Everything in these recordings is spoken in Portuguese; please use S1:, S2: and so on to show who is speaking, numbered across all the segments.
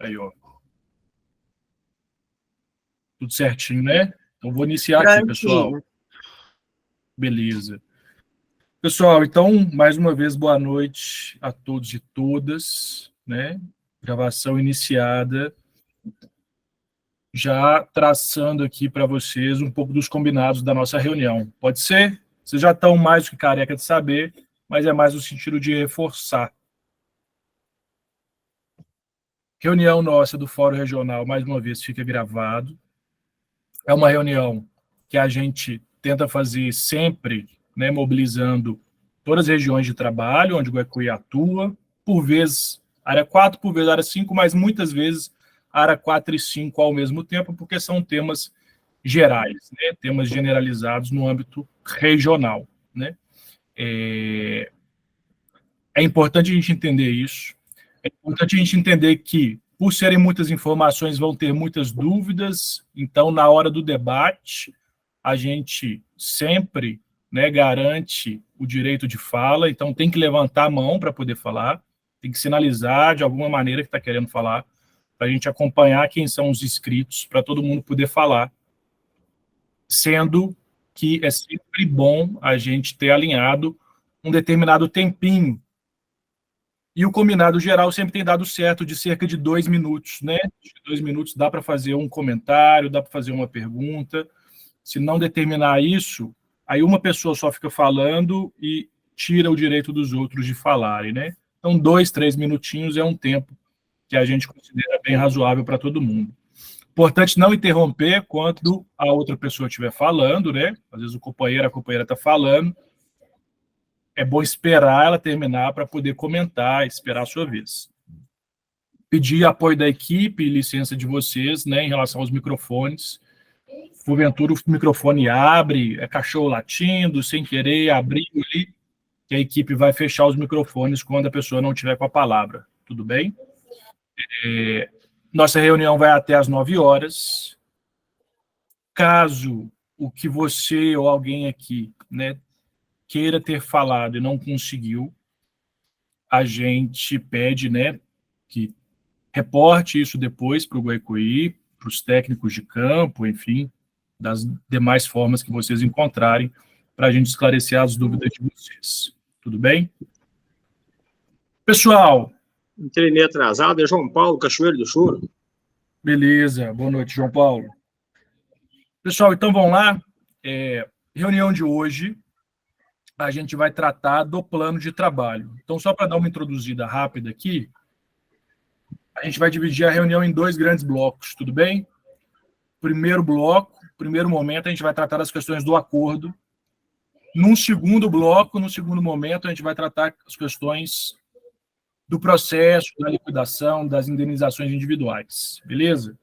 S1: Aí, ó. Tudo certinho, né? Então, vou iniciar aqui, pessoal. Beleza. Pessoal, então, mais uma vez, boa noite a todos e todas, né? Gravação iniciada. Já traçando aqui para vocês um pouco dos combinados da nossa reunião. Pode ser? Vocês já estão mais do que careca de saber, mas é mais no sentido de reforçar. Reunião nossa do Fórum Regional, mais uma vez, fica gravado. É uma reunião que a gente tenta fazer sempre, né, mobilizando todas as regiões de trabalho, onde o Guaicuí atua, por vezes área 4, por vezes área 5, mas muitas vezes área 4 e 5 ao mesmo tempo, porque são temas gerais, né, temas generalizados no âmbito regional, né. É importante a gente entender isso, é importante a gente entender que, por serem muitas informações, vão ter muitas dúvidas, então, na hora do debate, a gente sempre, né, garante o direito de fala, então tem que levantar a mão para poder falar, tem que sinalizar de alguma maneira que está querendo falar, para a gente acompanhar quem são os inscritos, para todo mundo poder falar, sendo que é sempre bom a gente ter alinhado um determinado tempinho. E o combinado geral sempre tem dado certo, de cerca de 2 minutos, né? 2 minutos dá para fazer um comentário, dá para fazer uma pergunta. Se não determinar isso, aí uma pessoa só fica falando e tira o direito dos outros de falarem, né? Então, 2, 3 minutinhos é um tempo que a gente considera bem razoável para todo mundo. Importante não interromper quando a outra pessoa estiver falando, né? Às vezes a companheira está falando. É bom esperar ela terminar para poder comentar, esperar a sua vez. Pedir apoio da equipe e licença de vocês, né, em relação aos microfones. Porventura o microfone abre, é cachorro latindo, sem querer, abriu ali, que a equipe vai fechar os microfones quando a pessoa não estiver com a palavra. Tudo bem? Nossa reunião vai até às 9 horas. Caso o que você ou alguém aqui, né, queira ter falado e não conseguiu, a gente pede, né, que reporte isso depois para o Guaicuí, para os técnicos de campo, enfim, das demais formas que vocês encontrarem, para a gente esclarecer as dúvidas de vocês. Tudo bem? Pessoal...
S2: Entrei meio atrasado, é João Paulo, Cachoeiro do Choro.
S1: Beleza, boa noite, João Paulo. Pessoal, então vamos lá. Reunião de hoje, a gente vai tratar do plano de trabalho. Então, só para dar uma introduzida rápida aqui, a gente vai dividir a reunião em 2 grandes blocos, tudo bem? Primeiro bloco, primeiro momento, a gente vai tratar das questões do acordo. Num segundo bloco, no segundo momento, a gente vai tratar as questões do processo, da liquidação, das indenizações individuais, beleza?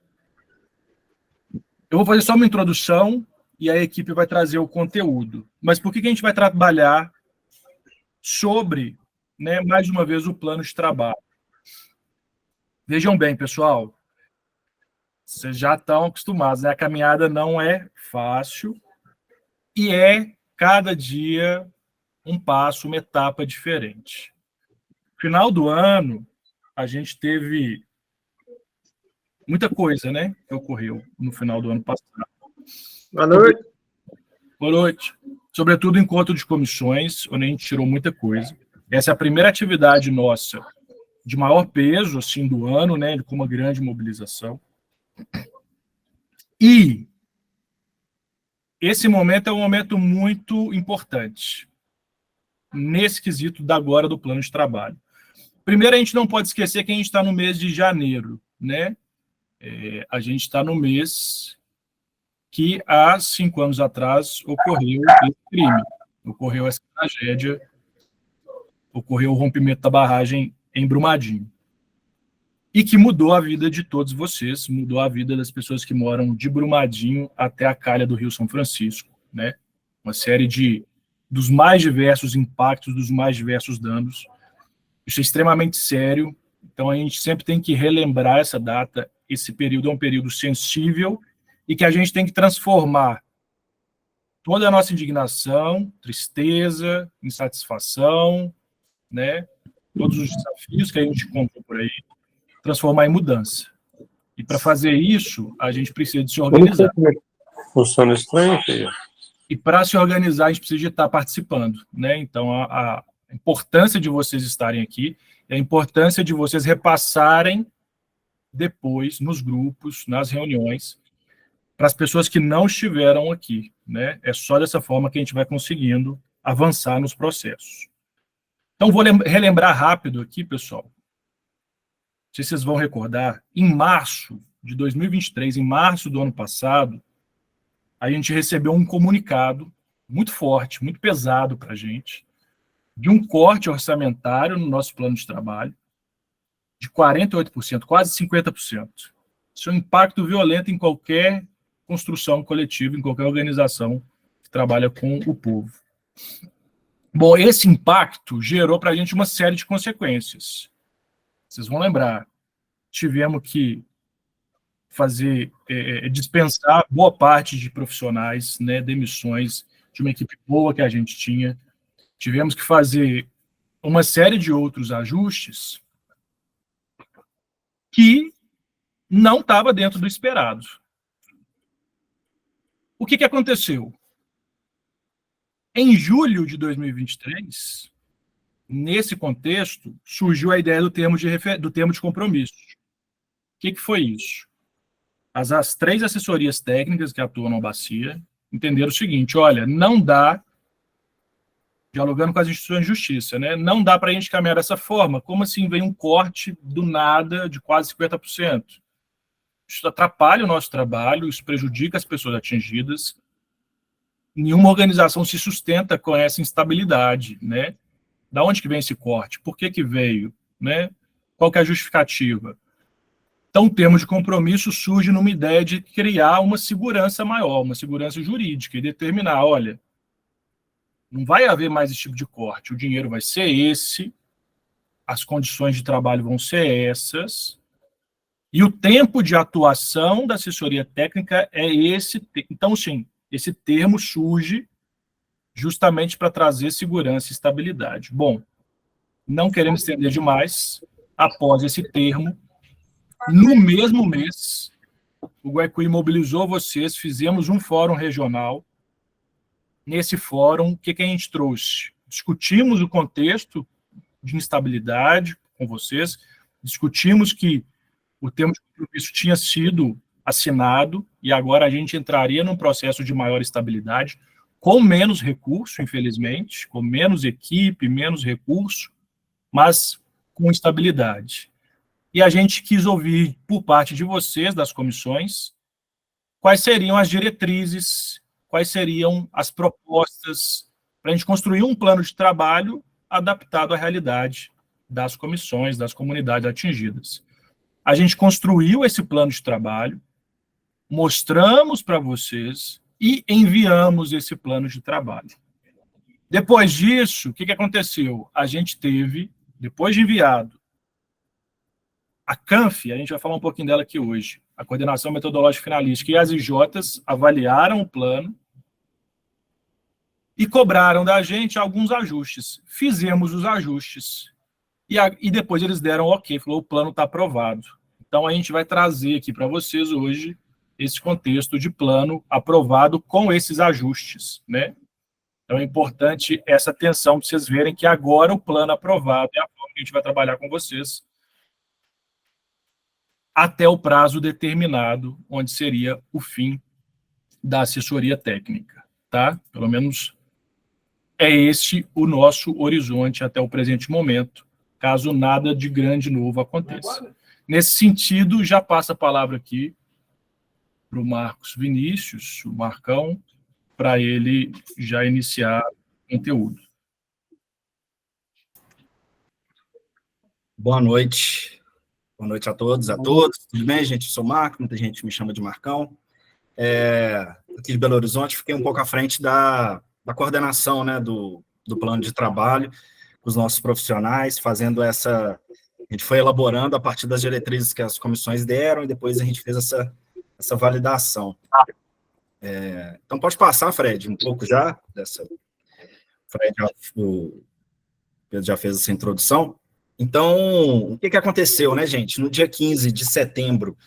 S1: Eu vou fazer só uma introdução e a equipe vai trazer o conteúdo. Mas por que a gente vai trabalhar sobre, né, mais uma vez, o plano de trabalho? Vejam bem, pessoal, vocês já estão acostumados, né? A caminhada não é fácil e cada dia um passo, uma etapa diferente. Final do ano, a gente teve muita coisa, né, que ocorreu no final do ano passado.
S2: Boa noite.
S1: Boa noite. Sobretudo encontro de comissões, onde a gente tirou muita coisa. Essa é a primeira atividade nossa de maior peso, assim, do ano, né, com uma grande mobilização. E esse momento é um momento muito importante, nesse quesito da agora do plano de trabalho. Primeiro, a gente não pode esquecer que a gente está no mês de janeiro, né? A gente está no mês que, há 5 anos atrás, ocorreu esse crime, ocorreu essa tragédia, ocorreu o rompimento da barragem em Brumadinho. E que mudou a vida de todos vocês, mudou a vida das pessoas que moram de Brumadinho até a calha do Rio São Francisco, né? Uma série dos mais diversos impactos, dos mais diversos danos. Isso é extremamente sério, então a gente sempre tem que relembrar essa data. Esse período é um período sensível e que a gente tem que transformar toda a nossa indignação, tristeza, insatisfação, né? Todos os desafios que a gente encontrou por aí, transformar em mudança. Para fazer isso, a gente precisa de se organizar.
S3: Funciona estranho, filho.
S1: E para se organizar, a gente precisa de estar participando, né? Então, a importância de vocês estarem aqui e a importância de vocês repassarem depois nos grupos, nas reuniões, para as pessoas que não estiveram aqui, né? É só dessa forma que a gente vai conseguindo avançar nos processos. Então, vou relembrar rápido aqui, pessoal. Não sei se vocês vão recordar, em março de 2023, em março do ano passado, a gente recebeu um comunicado muito forte, muito pesado para a gente, de um corte orçamentário no nosso plano de trabalho, de 48%, quase 50%. Isso é um impacto violento em qualquer construção coletiva, em qualquer organização que trabalha com o povo. Bom, esse impacto gerou para a gente uma série de consequências. Vocês vão lembrar, tivemos que dispensar boa parte de profissionais, né, demissões de uma equipe boa que a gente tinha. Tivemos que fazer uma série de outros ajustes que não estava dentro do esperado. O que aconteceu? Em julho de 2023, nesse contexto, surgiu a ideia do termo de compromisso. O que foi isso? As 3 assessorias técnicas que atuam na Bacia entenderam o seguinte: olha, não dá, dialogando com as instituições de justiça, né? Não dá para a gente caminhar dessa forma. Como assim vem um corte do nada de quase 50%? Isso atrapalha o nosso trabalho, isso prejudica as pessoas atingidas. Nenhuma organização se sustenta com essa instabilidade, né? Da onde que vem esse corte? Por que veio? Né? Qual que é a justificativa? Então, o termo de compromisso surge numa ideia de criar uma segurança maior, uma segurança jurídica, e determinar, olha, não vai haver mais esse tipo de corte, o dinheiro vai ser esse, as condições de trabalho vão ser essas, e o tempo de atuação da assessoria técnica é esse. Então, sim, esse termo surge justamente para trazer segurança e estabilidade. Bom, não queremos estender demais, após esse termo, no mesmo mês, o Guaicuí mobilizou vocês, fizemos um fórum regional. Nesse fórum, o que a gente trouxe? Discutimos o contexto de instabilidade com vocês, discutimos que o termo de compromisso tinha sido assinado e agora a gente entraria num processo de maior estabilidade, com menos recurso, infelizmente, com menos equipe, menos recurso, mas com estabilidade. E a gente quis ouvir, por parte de vocês, das comissões, quais seriam as diretrizes, quais seriam as propostas para a gente construir um plano de trabalho adaptado à realidade das comissões, das comunidades atingidas. A gente construiu esse plano de trabalho, mostramos para vocês e enviamos esse plano de trabalho. Depois disso, o que aconteceu? A gente teve, depois de enviado, a CANF, a gente vai falar um pouquinho dela aqui hoje, a Coordenação Metodológica Finalística, e as IJs avaliaram o plano e cobraram da gente alguns ajustes. Fizemos os ajustes e depois eles deram ok, falou, o plano está aprovado. Então, a gente vai trazer aqui para vocês hoje esse contexto de plano aprovado com esses ajustes, né? Então, é importante essa atenção para vocês verem que agora o plano aprovado é a forma que a gente vai trabalhar com vocês até o prazo determinado, onde seria o fim da assessoria técnica, tá? Pelo menos é esse o nosso horizonte até o presente momento, caso nada de grande novo aconteça. Nesse sentido, já passa a palavra aqui para o Marcos Vinícius, o Marcão, para ele já iniciar o conteúdo.
S4: Boa noite. Boa noite a todos, a todas. Tudo bem, gente? Eu sou o Marco, muita gente me chama de Marcão. Aqui de Belo Horizonte, fiquei um pouco à frente da coordenação, né, do plano de trabalho com os nossos profissionais, fazendo essa... A gente foi elaborando a partir das diretrizes que as comissões deram e depois a gente fez essa validação. Então, pode passar, Fred, um pouco já dessa... O Pedro já fez essa introdução. Então, o que aconteceu, né, gente? No dia 15 de setembro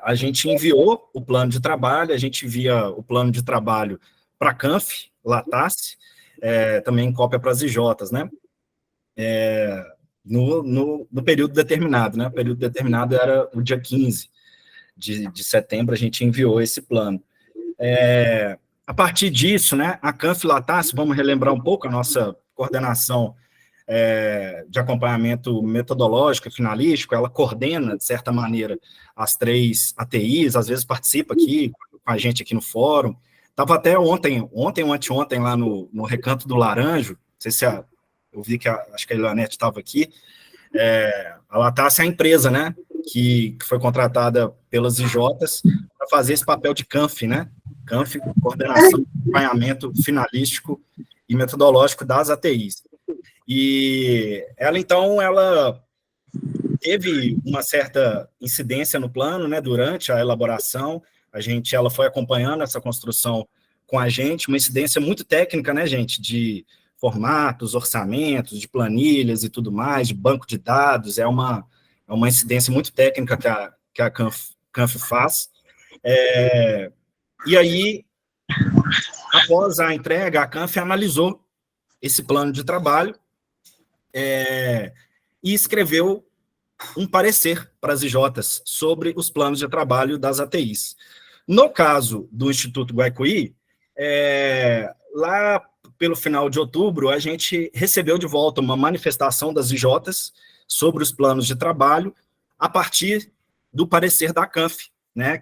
S4: a gente enviou o plano de trabalho, a gente envia o plano de trabalho para a CANF, Latace, também cópia para as IJs, né? No período determinado, né? O período determinado era o dia 15 de setembro, a gente enviou esse plano. A partir disso, né, a CANF Latace, vamos relembrar um pouco a nossa coordenação de acompanhamento metodológico e finalístico, ela coordena, de certa maneira, as 3 ATIs, às vezes participa aqui com a gente aqui no fórum. Estava até ontem ou anteontem, lá no Recanto do Laranjo, não sei se eu vi que acho que a Ilanete estava aqui, a Latace é a empresa, né, que foi contratada pelas IJs para fazer esse papel de CANF, né, CANF, coordenação, acompanhamento finalístico e metodológico das ATIs. E ela, então, ela teve uma certa incidência no plano, né, durante a elaboração, ela foi acompanhando essa construção com a gente, uma incidência muito técnica, né, gente, de formatos, orçamentos, de planilhas e tudo mais, de banco de dados, é uma incidência muito técnica que a CANF faz. E aí, após a entrega, a CANF analisou esse plano de trabalho e escreveu um parecer para as IJs sobre os planos de trabalho das ATIs. No caso do Instituto Guaicuí, lá pelo final de outubro, a gente recebeu de volta uma manifestação das IJs sobre os planos de trabalho a partir do parecer da CANF, né,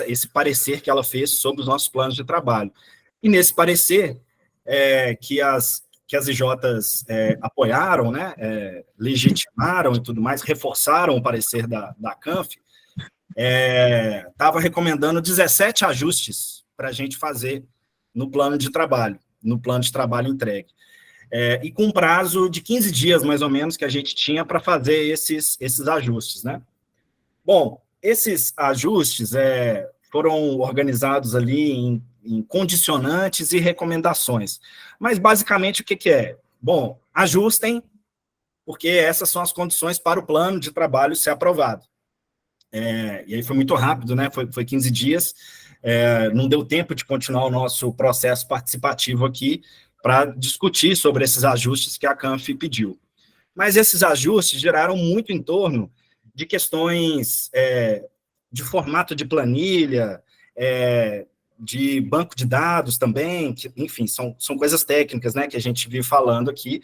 S4: esse parecer que ela fez sobre os nossos planos de trabalho. E nesse parecer, que as IJs apoiaram, né, legitimaram e tudo mais, reforçaram o parecer da CANF, estava recomendando 17 ajustes para a gente fazer no plano de trabalho entregue. E com um prazo de 15 dias, mais ou menos, que a gente tinha para fazer esses ajustes, né? Bom, esses ajustes foram organizados ali em condicionantes e recomendações. Mas, basicamente, o que é? Bom, ajustem, porque essas são as condições para o plano de trabalho ser aprovado. E aí foi muito rápido, né? Foi 15 dias, não deu tempo de continuar o nosso processo participativo aqui para discutir sobre esses ajustes que a CANF pediu. Mas esses ajustes geraram muito em torno de questões de formato de planilha, de banco de dados também, enfim, são coisas técnicas, né, que a gente vive falando aqui,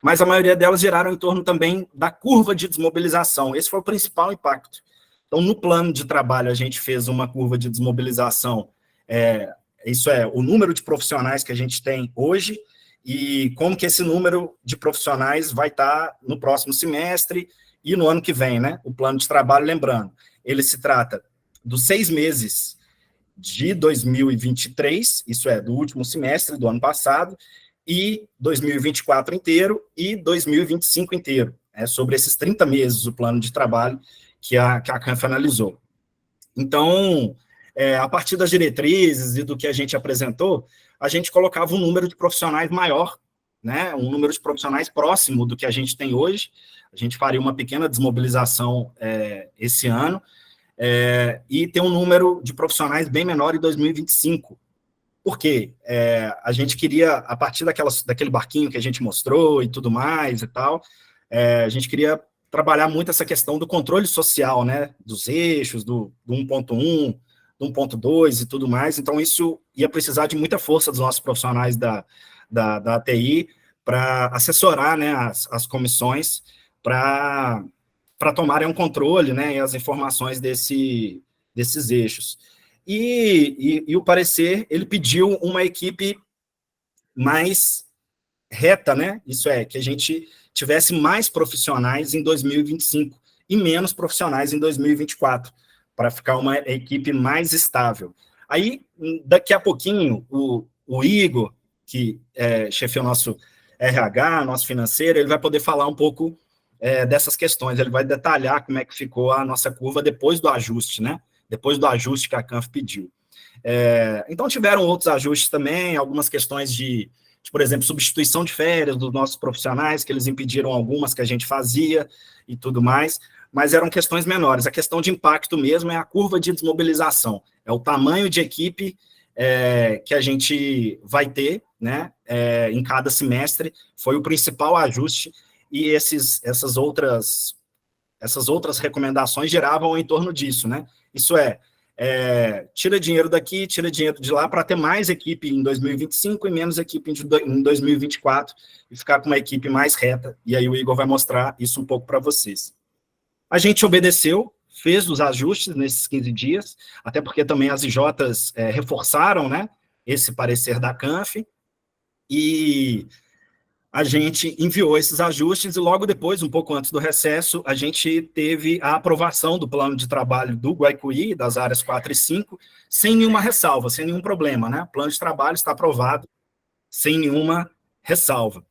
S4: mas a maioria delas geraram em torno também da curva de desmobilização. Esse foi o principal impacto. Então, no plano de trabalho, a gente fez uma curva de desmobilização, isso é, o número de profissionais que a gente tem hoje e como que esse número de profissionais vai estar no próximo semestre e no ano que vem, né? O plano de trabalho, lembrando, ele se trata dos 6 meses de 2023, isso é, do último semestre do ano passado, e 2024 inteiro e 2025 inteiro. Sobre esses 30 meses o plano de trabalho que a CANF analisou. Então, a partir das diretrizes e do que a gente apresentou, a gente colocava um número de profissionais maior, né, um número de profissionais próximo do que a gente tem hoje. A gente faria uma pequena desmobilização esse ano, e ter um número de profissionais bem menor em 2025. Por quê? A gente queria, a partir daquele barquinho que a gente mostrou e tudo mais e tal, a gente queria trabalhar muito essa questão do controle social, né, dos eixos, do 1.1, do 1.2 e tudo mais. Então, isso ia precisar de muita força dos nossos profissionais da ATI para assessorar, né, as comissões para tomarem um controle, né, e as informações desses eixos. E o parecer, ele pediu uma equipe mais reta, né, isso é, que a gente tivesse mais profissionais em 2025 e menos profissionais em 2024, para ficar uma equipe mais estável. Aí, daqui a pouquinho, o Igor, que chefiou o nosso RH, nosso financeiro, ele vai poder falar um pouco dessas questões, ele vai detalhar como é que ficou a nossa curva depois do ajuste, né? Depois do ajuste que a CANF pediu. Então, tiveram outros ajustes também, algumas questões de, por exemplo, substituição de férias dos nossos profissionais, que eles impediram algumas que a gente fazia e tudo mais, mas eram questões menores. A questão de impacto mesmo é a curva de desmobilização, é o tamanho de equipe que a gente vai ter, né, em cada semestre, foi o principal ajuste, e essas outras recomendações giravam em torno disso, né? Isso tira dinheiro daqui, tira dinheiro de lá, para ter mais equipe em 2025 e menos equipe em 2024, e ficar com uma equipe mais reta, e aí o Igor vai mostrar isso um pouco para vocês. A gente obedeceu, fez os ajustes nesses 15 dias, até porque também as IJs reforçaram, né, esse parecer da CANF, e a gente enviou esses ajustes, e logo depois, um pouco antes do recesso, a gente teve a aprovação do plano de trabalho do Guaicuí, das áreas 4 e 5, sem nenhuma ressalva, sem nenhum problema, né? O plano de trabalho está aprovado sem nenhuma ressalva.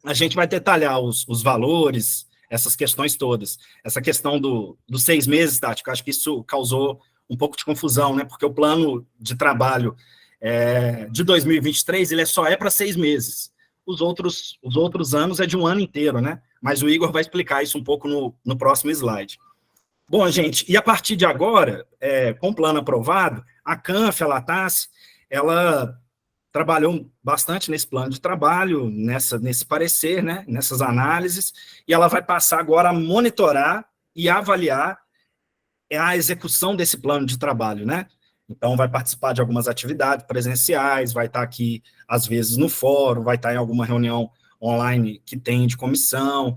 S4: A gente vai detalhar os valores, essas questões todas. Essa questão dos 6 meses, Tati, eu acho que isso causou um pouco de confusão, né? Porque o plano de trabalho de 2023, ele só para 6 meses. Os outros anos é de um ano inteiro, né? Mas o Igor vai explicar isso um pouco no próximo slide. Bom, gente, e a partir de agora, com o plano aprovado, a CANF, a LATASS, ela trabalhou bastante nesse plano de trabalho, nesse parecer, né? Nessas análises, e ela vai passar agora a monitorar e avaliar a execução desse plano de trabalho, né? Então, vai participar de algumas atividades presenciais, vai estar aqui, às vezes, no fórum, vai estar em alguma reunião online que tem de comissão,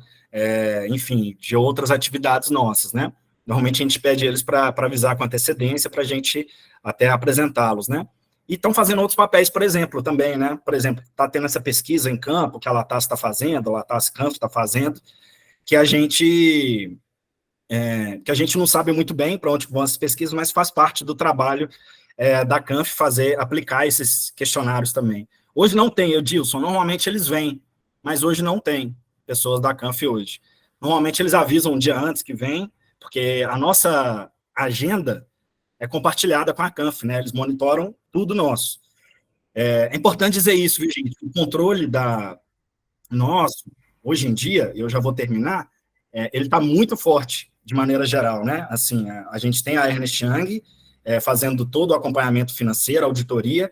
S4: enfim, de outras atividades nossas, né? Normalmente, a gente pede eles para avisar com antecedência, para a gente até apresentá-los, né? E estão fazendo outros papéis, por exemplo, também, né? Por exemplo, está tendo essa pesquisa em campo, que a LATASS está fazendo, a LATASS Campo está fazendo, que a gente não sabe muito bem para onde vão essas pesquisas, mas faz parte do trabalho da CANF aplicar esses questionários também. Hoje não tem, Edilson, normalmente eles vêm, mas hoje não tem pessoas da CANF hoje. Normalmente eles avisam um dia antes que vem, porque a nossa agenda é compartilhada com a CANF, né? Eles monitoram tudo nosso. É importante dizer isso, viu, gente? O controle nosso, hoje em dia, eu já vou terminar, ele está muito forte, de maneira geral, né? Assim, a gente tem a Ernst Young fazendo todo o acompanhamento financeiro, auditoria,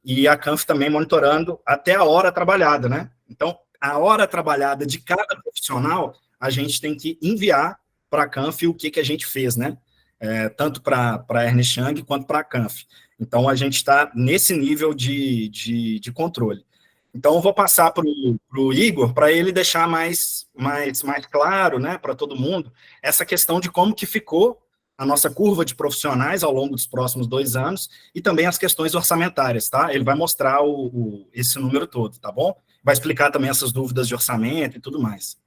S4: e a CANF também monitorando até a hora trabalhada, né? Então, a hora trabalhada de cada profissional, a gente tem que enviar para a CANF o que a gente fez, né? Tanto para a Ernst Young quanto para a CANF. Então, a gente está nesse nível de controle. Então, eu vou passar para o Igor, para ele deixar mais claro, né, para todo mundo, essa questão de como que ficou a nossa curva de profissionais ao longo dos próximos 2 anos, e também as questões orçamentárias, tá? Ele vai mostrar esse número todo, tá bom? Vai explicar também essas dúvidas de orçamento e tudo mais.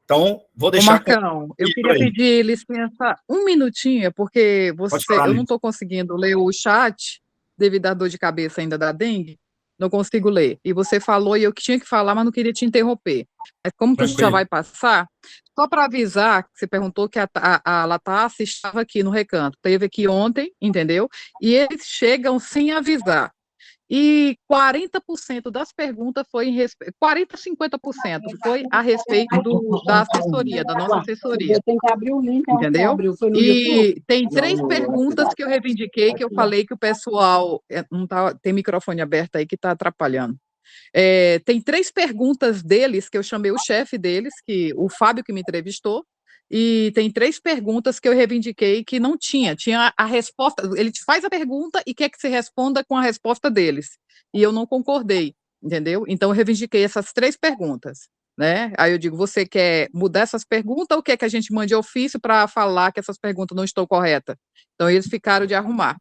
S4: Então, vou deixar...
S5: Marcão, eu queria pedir licença um minutinho, porque eu não estou conseguindo ler o chat, devido à dor de cabeça ainda da dengue, não consigo ler. E você falou, e eu tinha que falar, mas não queria te interromper. Mas como que a gente já vai passar? Só para avisar, que você perguntou que a LATASS estava aqui no Recanto. Teve aqui ontem, entendeu? E eles chegam sem avisar. E 40% das perguntas foi 40-50% foi a respeito da assessoria, da nossa assessoria.
S6: Tem que abrir o link,
S5: entendeu? E tem 3 perguntas que eu reivindiquei, que eu falei que o pessoal não tem microfone aberto aí que está atrapalhando. Tem 3 perguntas deles, que eu chamei o chefe deles, o Fábio que me entrevistou, e tem 3 perguntas que eu reivindiquei que não tinha a resposta, ele te faz a pergunta e quer que você responda com a resposta deles, e eu não concordei, entendeu? Então eu reivindiquei essas 3 perguntas, né? Aí eu digo, você quer mudar essas perguntas ou quer que a gente mande ofício para falar que essas perguntas não estão corretas? Então eles ficaram de arrumar,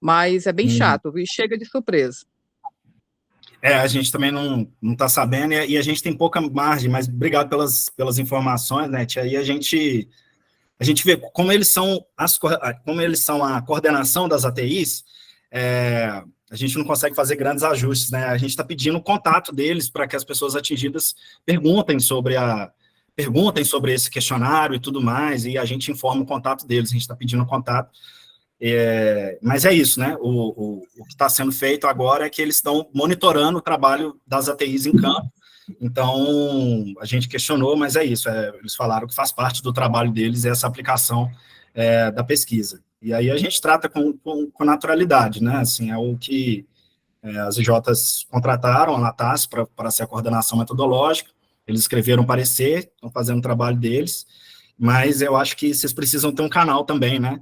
S5: mas é bem chato, e chega de surpresa.
S4: A gente também não está sabendo, e a gente tem pouca margem, mas obrigado pelas informações, né, tia? Aí a gente vê como eles são a coordenação das ATIs, a gente não consegue fazer grandes ajustes, né? A gente está pedindo o contato deles para que as pessoas atingidas perguntem sobre esse questionário e tudo mais, e a gente informa o contato deles, a gente está pedindo o contato. Mas é isso, né? O que está sendo feito agora é que eles estão monitorando o trabalho das ATIs em campo, Então, a gente questionou, mas é isso, eles falaram que faz parte do trabalho deles essa aplicação da pesquisa. E aí a gente trata com naturalidade, né? Assim, é o que as IJs contrataram a Latas para ser a coordenação metodológica, eles escreveram parecer, estão fazendo o trabalho deles, mas eu acho que vocês precisam ter um canal também, né?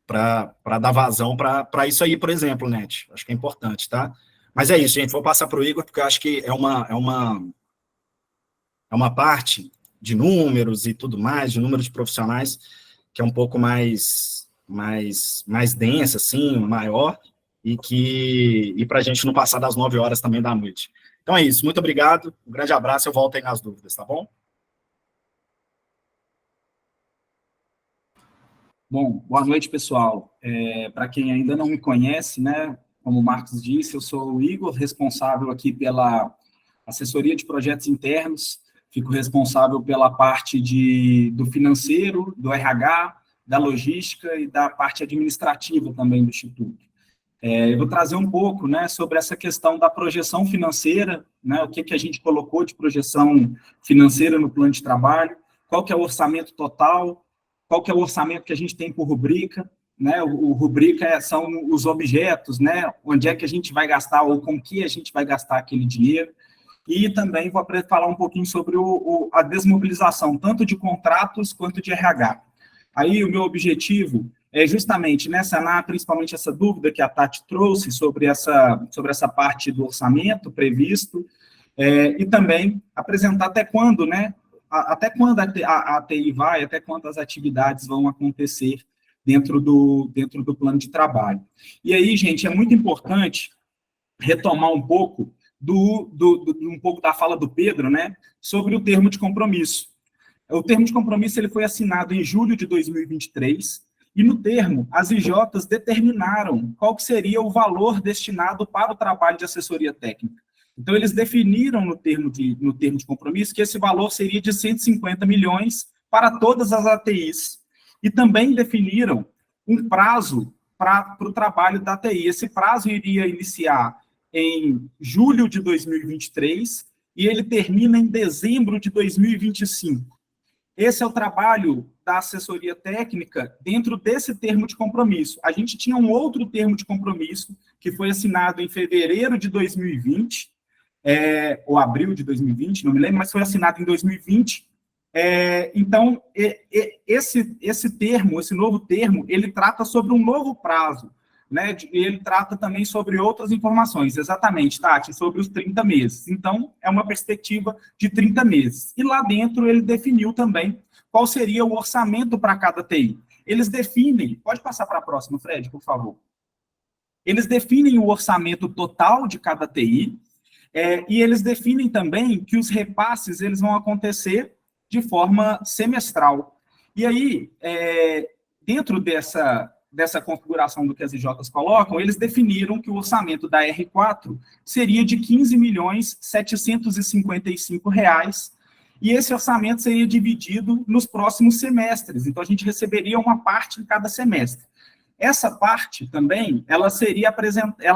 S4: Para dar vazão para isso aí, por exemplo, Net. Acho que é importante, tá? Mas é isso, gente. Vou passar para o Igor, porque eu acho que é uma parte de números e tudo mais, de números de profissionais, que é um pouco mais densa, assim, maior, e para a gente não passar das 9 horas também da noite. Então é isso. Muito obrigado. Um grande abraço. Eu volto aí nas dúvidas, tá bom?
S6: Bom, boa noite, pessoal. Para quem ainda não me conhece, né, como o Marcos disse, eu sou o Igor, responsável aqui pela assessoria de projetos internos, fico responsável pela parte do financeiro, do RH, da logística e da parte administrativa também do Instituto. Eu vou trazer um pouco, né, sobre essa questão da projeção financeira, né, o que a gente colocou de projeção financeira no plano de trabalho, qual que é o orçamento total, qual que é o orçamento que a gente tem por rubrica, né? O rubrica são os objetos, né? Onde é que a gente vai gastar ou com que a gente vai gastar aquele dinheiro. E também vou falar um pouquinho sobre a desmobilização, tanto de contratos quanto de RH. Aí o meu objetivo é justamente, né, sanar principalmente essa dúvida que a Tati trouxe sobre essa parte do orçamento previsto, e também apresentar até quando, né? Até quando a TI vai, até quantas atividades vão acontecer dentro do plano de trabalho. E aí, gente, é muito importante retomar um pouco um pouco da fala do Pedro, né, sobre o termo de compromisso. O termo de compromisso ele foi assinado em julho de 2023, e no termo, as IJs determinaram qual que seria o valor destinado para o trabalho de assessoria técnica. Então, eles definiram no termo de compromisso que esse valor seria de 150 milhões para todas as ATIs. E também definiram um prazo para o trabalho da ATI. Esse prazo iria iniciar em julho de 2023 e ele termina em dezembro de 2025. Esse é o trabalho da assessoria técnica dentro desse termo de compromisso. A gente tinha um outro termo de compromisso que foi assinado em fevereiro de 2020, ou abril de 2020, não me lembro, mas foi assinado em 2020. Então, esse termo, esse novo termo, ele trata sobre um novo prazo, né? Ele trata também sobre outras informações, exatamente, Tati, sobre os 30 meses. Então, é uma perspectiva de 30 meses. E lá dentro ele definiu também qual seria o orçamento para cada TI. Eles definem, pode passar para a próxima, Fred, por favor. Eles definem o orçamento total de cada TI, e eles definem também que os repasses eles vão acontecer de forma semestral. E aí, dentro dessa configuração do que as IJs colocam, eles definiram que o orçamento da R4 seria de R$ 15.755.000, e esse orçamento seria dividido nos próximos semestres. Então, a gente receberia uma parte em cada semestre. Essa parte também, ela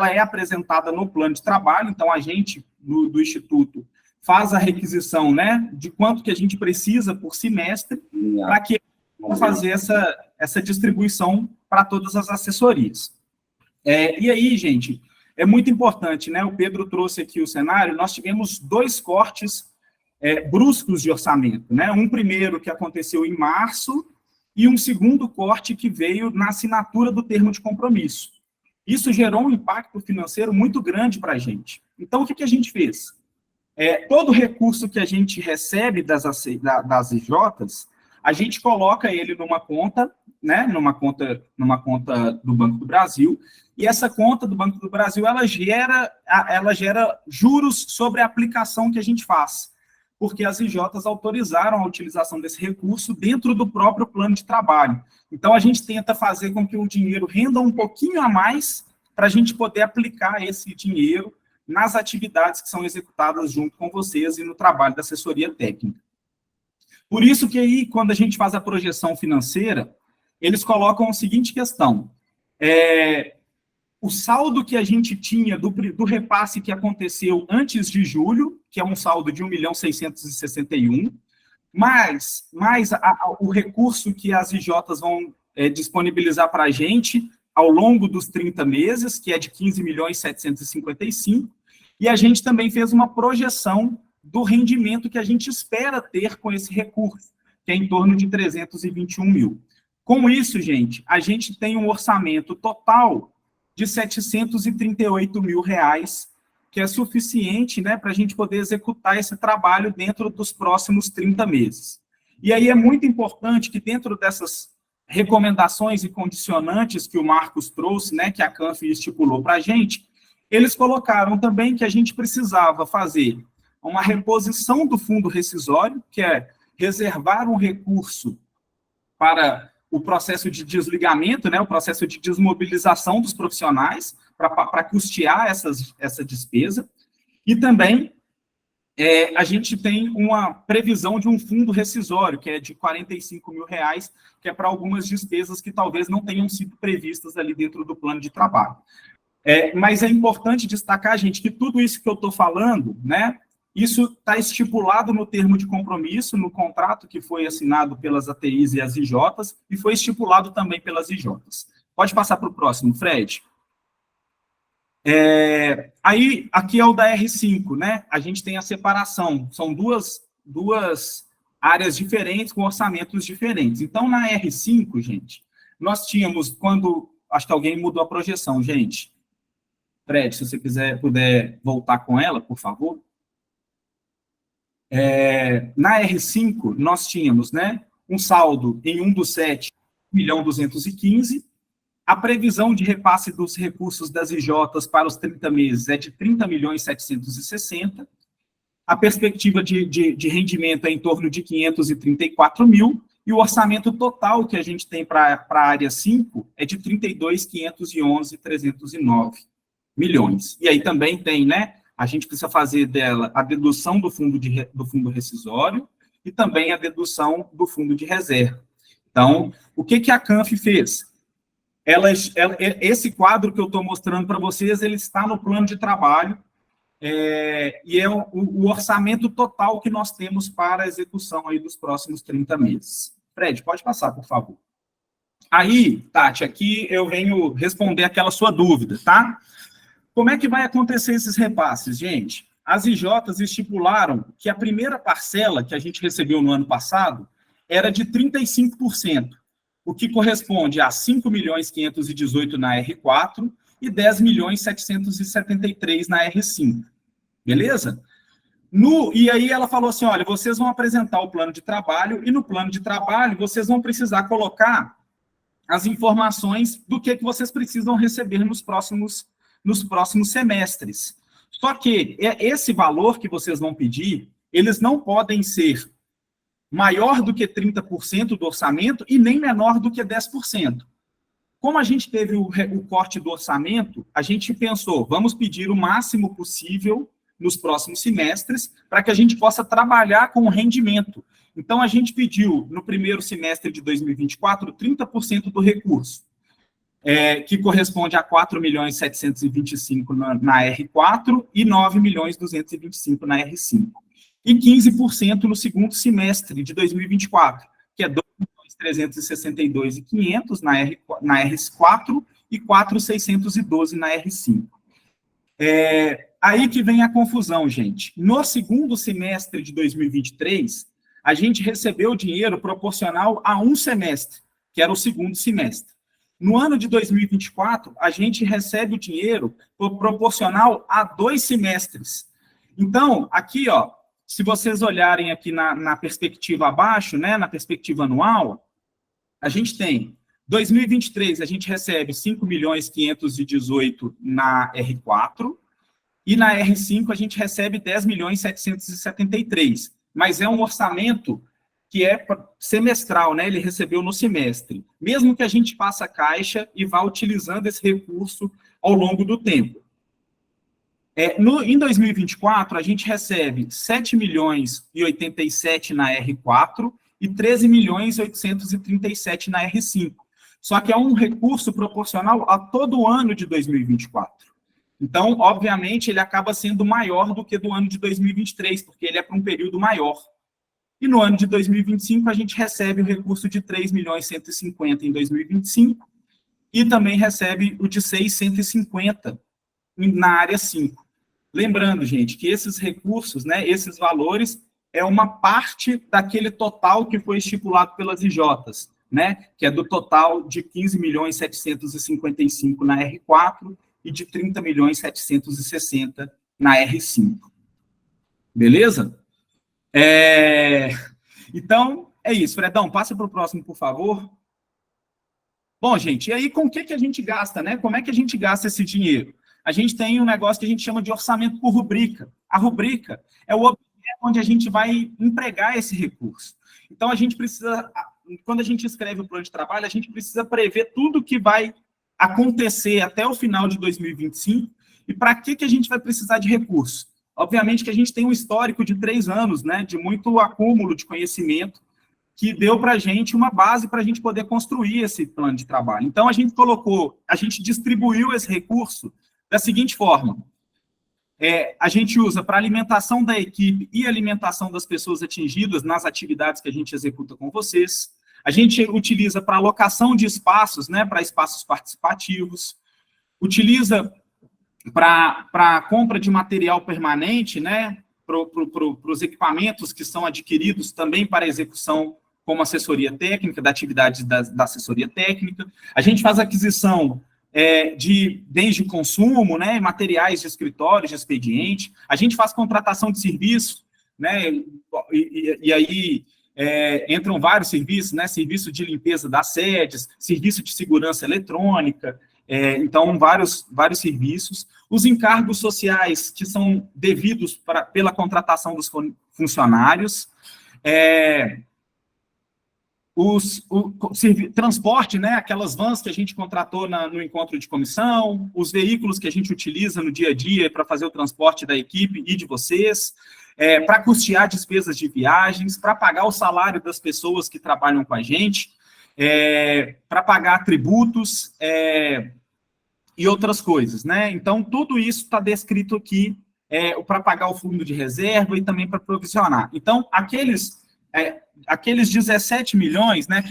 S6: é apresentada no plano de trabalho, então a gente, do Instituto, faz a requisição, né, de quanto que a gente precisa por semestre, para que fazer essa distribuição para todas as assessorias. E aí, gente, é muito importante, né, o Pedro trouxe aqui o cenário, nós tivemos 2 cortes bruscos de orçamento, né, um primeiro que aconteceu em março, e um segundo corte que veio na assinatura do termo de compromisso. Isso gerou um impacto financeiro muito grande para a gente. Então, o que a gente fez? Todo recurso que a gente recebe das IJs, a gente coloca ele numa conta, né, numa conta do Banco do Brasil, e essa conta do Banco do Brasil, ela gera juros sobre a aplicação que a gente faz, porque as IJs autorizaram a utilização desse recurso dentro do próprio plano de trabalho. Então, a gente tenta fazer com que o dinheiro renda um pouquinho a mais para a gente poder aplicar esse dinheiro nas atividades que são executadas junto com vocês e no trabalho da assessoria técnica. Por isso que aí, quando a gente faz a projeção financeira, eles colocam a seguinte questão. o saldo que a gente tinha do repasse que aconteceu antes de julho, que é um saldo de 1.661.000, mais o recurso que as IJs vão disponibilizar para a gente ao longo dos 30 meses, que é de 15.755.000, e a gente também fez uma projeção do rendimento que a gente espera ter com esse recurso, que é em torno de 321.000. Com isso, gente, a gente tem um orçamento total de R$738.000, que é suficiente, né, para a gente poder executar esse trabalho dentro dos próximos 30 meses. E aí é muito importante que dentro dessas recomendações e condicionantes que o Marcos trouxe, né, que a CANF estipulou para a gente, eles colocaram também que a gente precisava fazer uma reposição do fundo rescisório, que é reservar um recurso para o processo de desligamento, né, o processo de desmobilização dos profissionais, para custear essa despesa, e também a gente tem uma previsão de um fundo rescisório, que é de R$45.000, que é para algumas despesas que talvez não tenham sido previstas ali dentro do plano de trabalho. Mas é importante destacar, gente, que tudo isso que eu estou falando, né, isso está estipulado no termo de compromisso, no contrato que foi assinado pelas ATIs e as IJs, e foi estipulado também pelas IJs. Pode passar para o próximo, Fred. Aí, aqui é o da R5, né? A gente tem a separação, são duas áreas diferentes, com orçamentos diferentes. Então, na R5, gente, nós tínhamos, acho que alguém mudou a projeção, gente. Fred, se você puder voltar com ela, por favor. Na R5, nós tínhamos, né, um saldo em 1/7, 1.215.000. A previsão de repasse dos recursos das IJs para os 30 meses é de 30.760.000. A perspectiva de rendimento é em torno de 534.000. E o orçamento total que a gente tem para a área 5 é de 32.511.309 milhões. E aí também tem, né, a gente precisa fazer dela a dedução do fundo rescisório e também a dedução do fundo de reserva. Então, o que a CANF fez? Esse quadro que eu estou mostrando para vocês, ele está no plano de trabalho, e é o orçamento total que nós temos para a execução aí dos próximos 30 meses. Fred, pode passar, por favor. Aí, Tati, aqui eu venho responder aquela sua dúvida, tá? Como é que vai acontecer esses repasses, gente? As IJs estipularam que a primeira parcela que a gente recebeu no ano passado era de 35%, o que corresponde a 5.518.000 na R4 e 10.773.000 na R5. Beleza? E aí ela falou assim, olha, vocês vão apresentar o plano de trabalho e no plano de trabalho vocês vão precisar colocar as informações do que vocês precisam receber nos próximos semestres. Só que esse valor que vocês vão pedir, eles não podem ser maior do que 30% do orçamento e nem menor do que 10%. Como a gente teve o corte do orçamento, a gente pensou, vamos pedir o máximo possível nos próximos semestres para que a gente possa trabalhar com o rendimento. Então, a gente pediu, no primeiro semestre de 2024, 30% do recurso, que corresponde a 4.725.000 na R4 e 9.225.000 na R5. E 15% no segundo semestre de 2024, que é 2.362.500 na R4 e 4.612 na R5. Aí que vem a confusão, gente. No segundo semestre de 2023, a gente recebeu dinheiro proporcional a um semestre, que era o segundo semestre. No ano de 2024, a gente recebe o dinheiro proporcional a 2 semestres. Então, aqui, ó, se vocês olharem aqui na perspectiva abaixo, né, na perspectiva anual, a gente tem 2023, a gente recebe 5.518.000 na R4 e na R5 a gente recebe 10.773.000, mas é um orçamento que é semestral, né? Ele recebeu no semestre. Mesmo que a gente faça caixa e vá utilizando esse recurso ao longo do tempo. Em 2024, a gente recebe 7.087.000 na R4 e 13.837.000 na R5. só que é um recurso proporcional a todo o ano de 2024. Então, obviamente, ele acaba sendo maior do que do ano de 2023, porque ele é para um período maior. E no ano de 2025, a gente recebe o recurso de 3.150.000 em 2025 e também recebe o de 650 na área 5. Lembrando, gente, que esses recursos, né, esses valores, é uma parte daquele total que foi estipulado pelas IJs, né, que é do total de 15.755.000 na R4 e de 30.760.000 na R5. Beleza? Então, é isso. Fredão, passa para o próximo, por favor. Bom, gente, e aí com o que a gente gasta, né? Como é que a gente gasta esse dinheiro? A gente tem um negócio que a gente chama de orçamento por rubrica. A rubrica é o objeto onde a gente vai empregar esse recurso. Então, a gente precisa, quando a gente escreve o plano de trabalho, a gente precisa prever tudo que vai acontecer até o final de 2025 e para que a gente vai precisar de recurso. Obviamente que a gente tem um histórico de 3 anos, né, de muito acúmulo de conhecimento, que deu para a gente uma base para a gente poder construir esse plano de trabalho. Então, a gente distribuiu esse recurso da seguinte forma. A gente usa para alimentação da equipe e alimentação das pessoas atingidas nas atividades que a gente executa com vocês. A gente utiliza para alocação de espaços, né, para espaços participativos. Utiliza para compra de material permanente, né, para os equipamentos que são adquiridos também para execução como assessoria técnica, da atividade da assessoria técnica. A gente faz aquisição de bens de consumo, né, materiais de escritório, de expediente. A gente faz contratação de serviço, né, e aí entram vários serviços, né, serviço de limpeza das sedes, serviço de segurança eletrônica, então vários serviços. Os encargos sociais que são devidos pela contratação dos funcionários, transporte, né, aquelas vans que a gente contratou no encontro de comissão, os veículos que a gente utiliza no dia a dia para fazer o transporte da equipe e de vocês, para custear despesas de viagens, para pagar o salário das pessoas que trabalham com a gente, para pagar tributos e outras coisas, né? Então, tudo isso está descrito aqui para pagar o fundo de reserva e também para provisionar. Então, aqueles 17 milhões, né,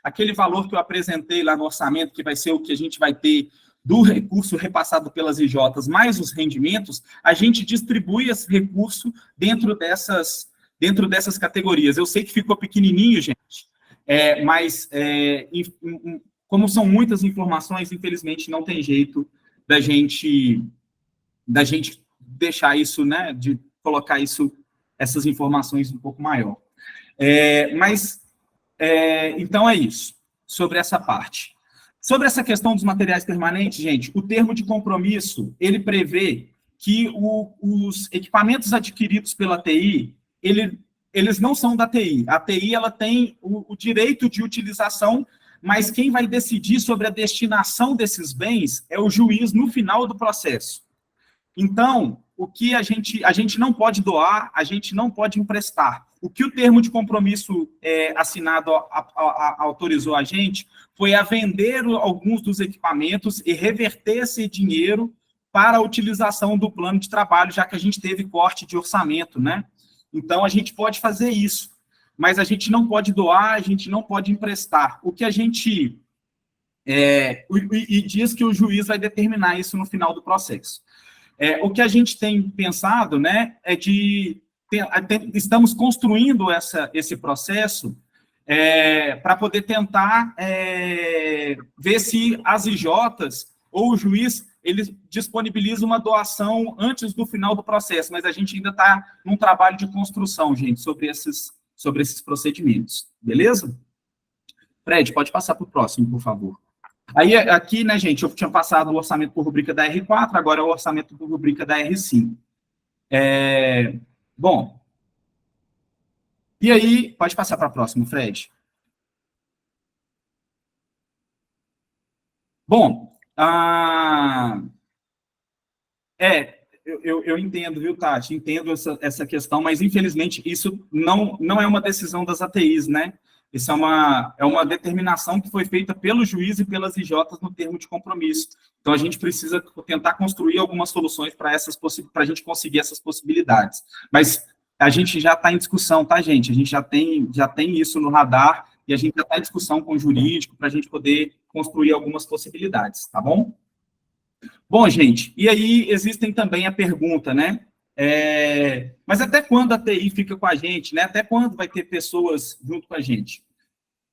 S6: aquele valor que eu apresentei lá no orçamento, que vai ser o que a gente vai ter do recurso repassado pelas IJs, mais os rendimentos, a gente distribui esse recurso dentro dessas categorias. Eu sei que ficou pequenininho, gente, mas como são muitas informações, infelizmente não tem jeito da gente deixar isso, né, de colocar essas informações um pouco maior. Então é isso, sobre essa parte. Sobre essa questão dos materiais permanentes, gente, o termo de compromisso, ele prevê que os equipamentos adquiridos pela TI, eles não são da TI. A TI, ela tem o direito de utilização, mas quem vai decidir sobre a destinação desses bens é o juiz no final do processo. Então, o que a gente não pode doar, a gente não pode emprestar. O que o termo de compromisso assinado autorizou a gente foi a vender alguns dos equipamentos e reverter esse dinheiro para a utilização do plano de trabalho, já que a gente teve corte de orçamento, né? Então, a gente pode fazer isso, mas a gente não pode doar, a gente não pode emprestar. O que a gente... e diz que o juiz vai determinar isso no final do processo. O que a gente tem pensado, né, estamos construindo esse processo para poder tentar ver se as IJs ou o juiz, ele disponibiliza uma doação antes do final do processo, mas a gente ainda está num trabalho de construção, gente, sobre esses procedimentos. Beleza? Fred, pode passar para o próximo, por favor. Aí, aqui, né, gente, eu tinha passado o orçamento por rubrica da R4, agora é o orçamento por rubrica da R5. Bom, e aí, pode passar para a próxima, Fred. Bom, eu entendo, viu, Tati? Entendo essa questão, mas, infelizmente, isso não é uma decisão das ATIs, né? Isso é uma determinação que foi feita pelo juiz e pelas IJs no termo de compromisso. Então, a gente precisa tentar construir algumas soluções para a gente conseguir essas possibilidades. Mas a gente já está em discussão, tá, gente? A gente já tem isso no radar e a gente já está em discussão com o jurídico para a gente poder construir algumas possibilidades, tá bom? Bom, gente, e aí existem também a pergunta, né? Mas até quando a TI fica com a gente, né? Até quando vai ter pessoas junto com a gente?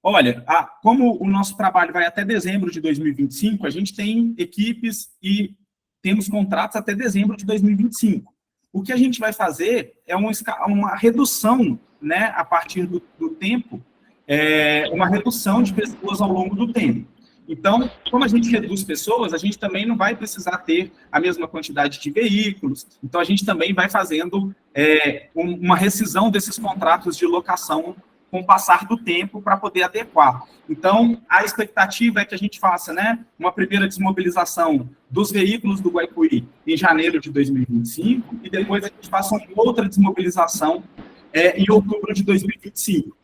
S6: Olha, como o nosso trabalho vai até dezembro de 2025, a gente tem equipes e temos contratos até dezembro de 2025. O que a gente vai fazer é uma redução, né, a partir do tempo, uma redução de pessoas ao longo do tempo. Então, como a gente reduz pessoas, a gente também não vai precisar ter a mesma quantidade de veículos. Então, a gente também vai fazendo uma rescisão desses contratos de locação com o passar do tempo para poder adequar. Então, a expectativa é que a gente faça, né, uma primeira desmobilização dos veículos do Guaicuí em janeiro de 2025 e depois a gente faça uma outra desmobilização em outubro de 2025.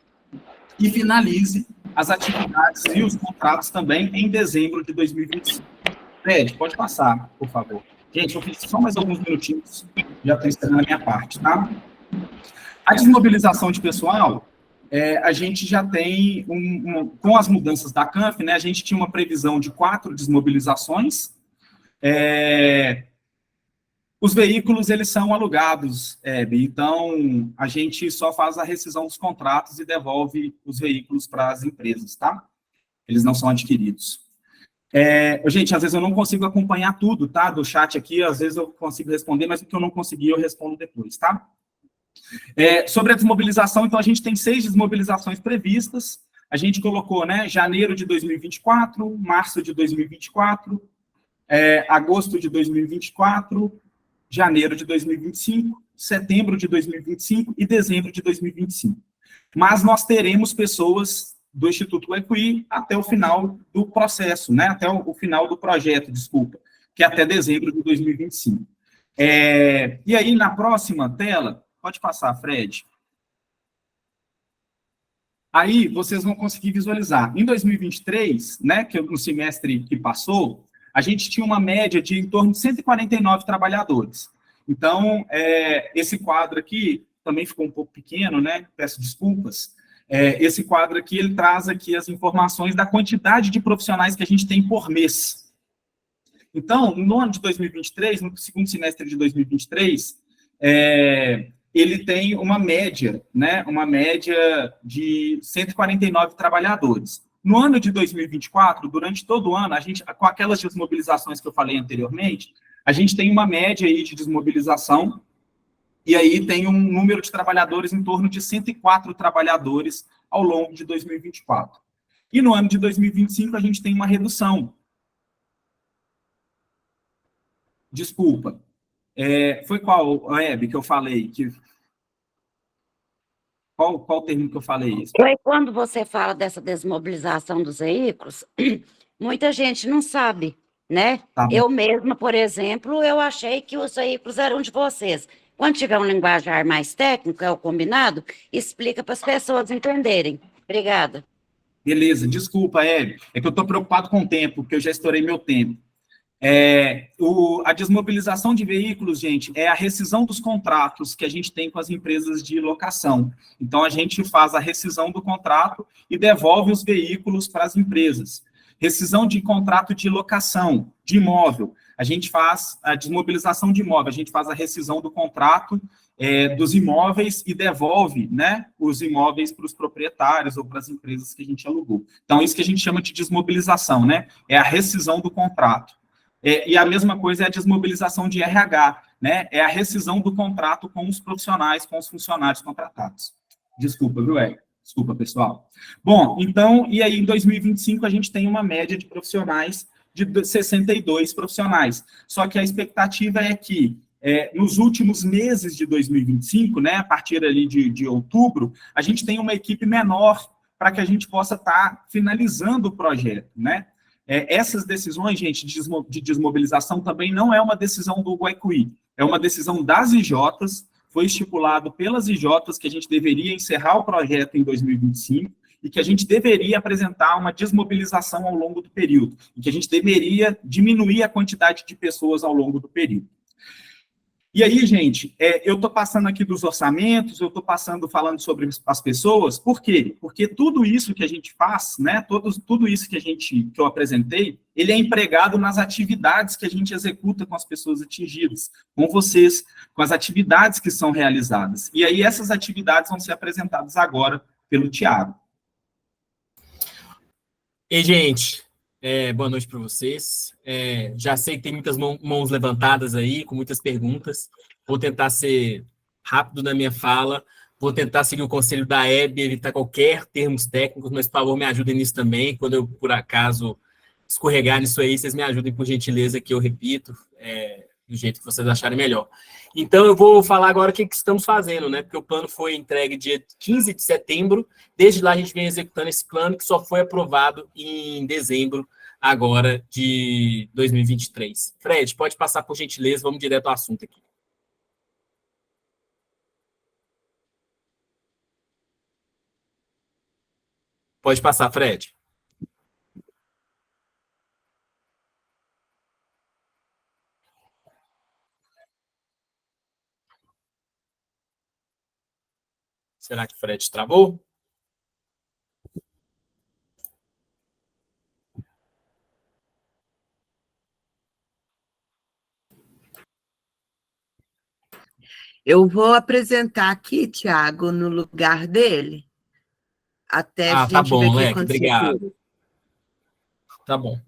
S6: E finalize as atividades e os contratos também em dezembro de 2025. Fred, pode passar, por favor. Gente, eu fiz só mais alguns minutinhos, já estou encerrando a minha parte, tá? A desmobilização de pessoal, a gente já tem, com as mudanças da CANF, né, a gente tinha uma previsão de 4 desmobilizações. Os veículos, eles são alugados, então a gente só faz a rescisão dos contratos e devolve os veículos para as empresas, tá? Eles não são adquiridos. Gente, às vezes eu não consigo acompanhar tudo, tá? Do chat aqui, às vezes eu consigo responder, mas o que eu não consegui, eu respondo depois, tá? Sobre a desmobilização, então a gente tem 6 desmobilizações previstas. A gente colocou, né, janeiro de 2024, março de 2024, agosto de 2024, janeiro de 2025, setembro de 2025 e dezembro de 2025. Mas nós teremos pessoas do Instituto Guaicuí até o final do processo, né? Até o final do projeto, desculpa, que é até dezembro de 2025. E aí, na próxima tela, pode passar, Fred. Aí, vocês vão conseguir visualizar. Em 2023, né, que no semestre que passou, a gente tinha uma média de em torno de 149 trabalhadores. Então, esse quadro aqui também ficou um pouco pequeno, né? Peço desculpas. Esse quadro aqui, ele traz aqui as informações da quantidade de profissionais que a gente tem por mês. Então, no ano de 2023, no segundo semestre de 2023, ele tem uma média, né? Uma média de 149 trabalhadores. No ano de 2024, durante todo o ano, a gente, com aquelas desmobilizações que eu falei anteriormente, a gente tem uma média aí de desmobilização, e aí tem um número de trabalhadores em torno de 104 trabalhadores ao longo de 2024. E no ano de 2025, a gente tem uma redução. Desculpa. Foi qual, Hebe, que eu falei? Qual termo que eu falei isso?
S7: Foi quando você fala dessa desmobilização dos veículos, muita gente não sabe, né?
S6: Tá.
S7: Eu mesma, por exemplo, eu achei que os veículos eram de vocês. Quando tiver um linguajar mais técnico, é o combinado, explica para as pessoas entenderem. Obrigada.
S6: Beleza, desculpa, Hebe. É que eu estou preocupado com o tempo, porque eu já estourei meu tempo. A desmobilização de veículos, gente, é a rescisão dos contratos que a gente tem com as empresas de locação. Então, a gente faz a rescisão do contrato e devolve os veículos para as empresas. Rescisão de contrato de locação, de imóvel. A gente faz a desmobilização de imóvel, a gente faz a rescisão do contrato dos imóveis e devolve, né, os imóveis para os proprietários ou para as empresas que a gente alugou. Então, isso que a gente chama de desmobilização, né? É a rescisão do contrato. E a mesma coisa é a desmobilização de RH, né? É a rescisão do contrato com os profissionais, com os funcionários contratados. Desculpa, viu, Hélio? Desculpa, pessoal. Bom, então, e aí em 2025 a gente tem uma média de profissionais de 62 profissionais. Só que a expectativa é que nos últimos meses de 2025, né, a partir ali de outubro, a gente tem uma equipe menor para que a gente possa estar finalizando o projeto, né? Essas decisões, gente, de desmobilização também não é uma decisão do Guaicuí, é uma decisão das IJs, foi estipulado pelas IJs que a gente deveria encerrar o projeto em 2025, e que a gente deveria apresentar uma desmobilização ao longo do período, e que a gente deveria diminuir a quantidade de pessoas ao longo do período. E aí, gente, eu estou passando aqui dos orçamentos, eu estou falando sobre as pessoas, por quê? Porque tudo isso que a gente faz, né, tudo isso que eu apresentei, ele é empregado nas atividades que a gente executa com as pessoas atingidas, com vocês, com as atividades que são realizadas. E aí essas atividades vão ser apresentadas agora pelo Tiago.
S8: E, gente, boa noite para vocês. Já sei que tem muitas mãos levantadas aí, com muitas perguntas. Vou tentar ser rápido na minha fala. Vou tentar seguir o conselho da Hebe, evitar qualquer termos técnicos, mas, por favor, me ajudem nisso também. Quando eu, por acaso, escorregar nisso aí, vocês me ajudem, por gentileza, que eu repito, do jeito que vocês acharem melhor. Então, eu vou falar agora o que estamos fazendo, né? Porque o plano foi entregue dia 15 de setembro. Desde lá, a gente vem executando esse plano, que só foi aprovado em dezembro, agora, de 2023. Fred, pode passar, por gentileza, vamos direto ao assunto aqui. Pode passar, Fred. Será que o Fred travou?
S9: Eu vou apresentar aqui, Tiago, no lugar dele, até a gente
S8: tá bom,
S9: ver o que
S8: Leque,
S9: aconteceu.
S8: obrigado. Tá bom.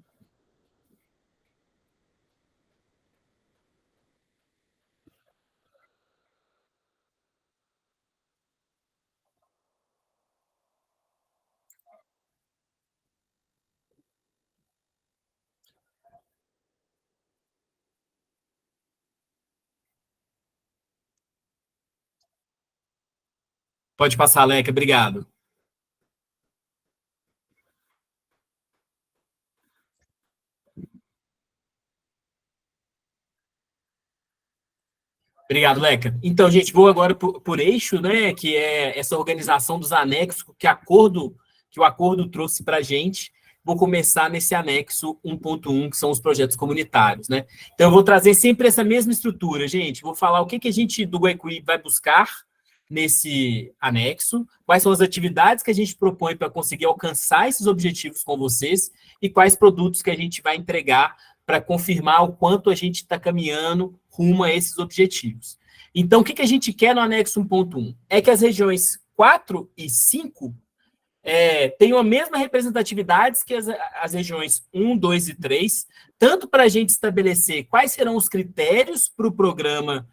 S8: Pode passar, Leque, obrigado. Obrigado, Leca. Então, gente, vou agora por eixo, né, que é essa organização dos anexos que o acordo trouxe para a gente. Vou começar nesse anexo 1.1, que são os projetos comunitários, né? Então, eu vou trazer sempre essa mesma estrutura, gente. Vou falar o que a gente do GoEqui vai buscar nesse anexo, quais são as atividades que a gente propõe para conseguir alcançar esses objetivos com vocês e quais produtos que a gente vai entregar para confirmar o quanto a gente está caminhando rumo a esses objetivos. Então, o que a gente quer no anexo 1.1? É que as regiões 4 e 5 tenham a mesma representatividade que as regiões 1, 2 e 3, tanto para a gente estabelecer quais serão os critérios para o programa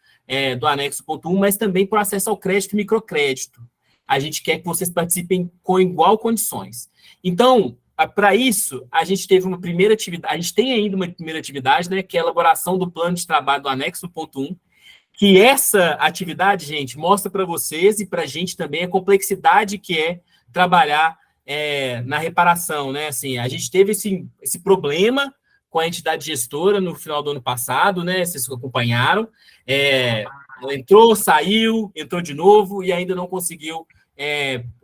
S8: do anexo 1.1, mas também para o acesso ao crédito e microcrédito. A gente quer que vocês participem com igual condições. Então, para isso, a gente teve uma primeira atividade, a gente tem ainda uma primeira atividade, né, que é a elaboração do plano de trabalho do anexo 1.1, que essa atividade, gente, mostra para vocês e para a gente também a complexidade que é trabalhar na reparação, né? Assim, a gente teve esse problema com a entidade gestora no final do ano passado, né? Vocês acompanharam. Ela entrou, saiu, entrou de novo e ainda não conseguiu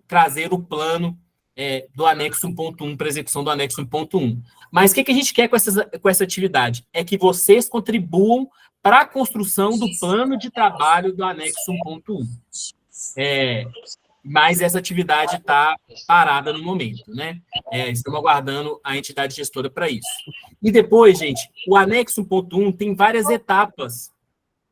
S8: trazer o plano do anexo 1.1 para execução do anexo 1.1. Mas o que a gente quer com essa atividade? É que vocês contribuam para a construção do plano de trabalho do anexo 1.1. Mas essa atividade está parada no momento, né? Estamos aguardando a entidade gestora para isso. E depois, gente, o anexo 1.1 tem várias etapas.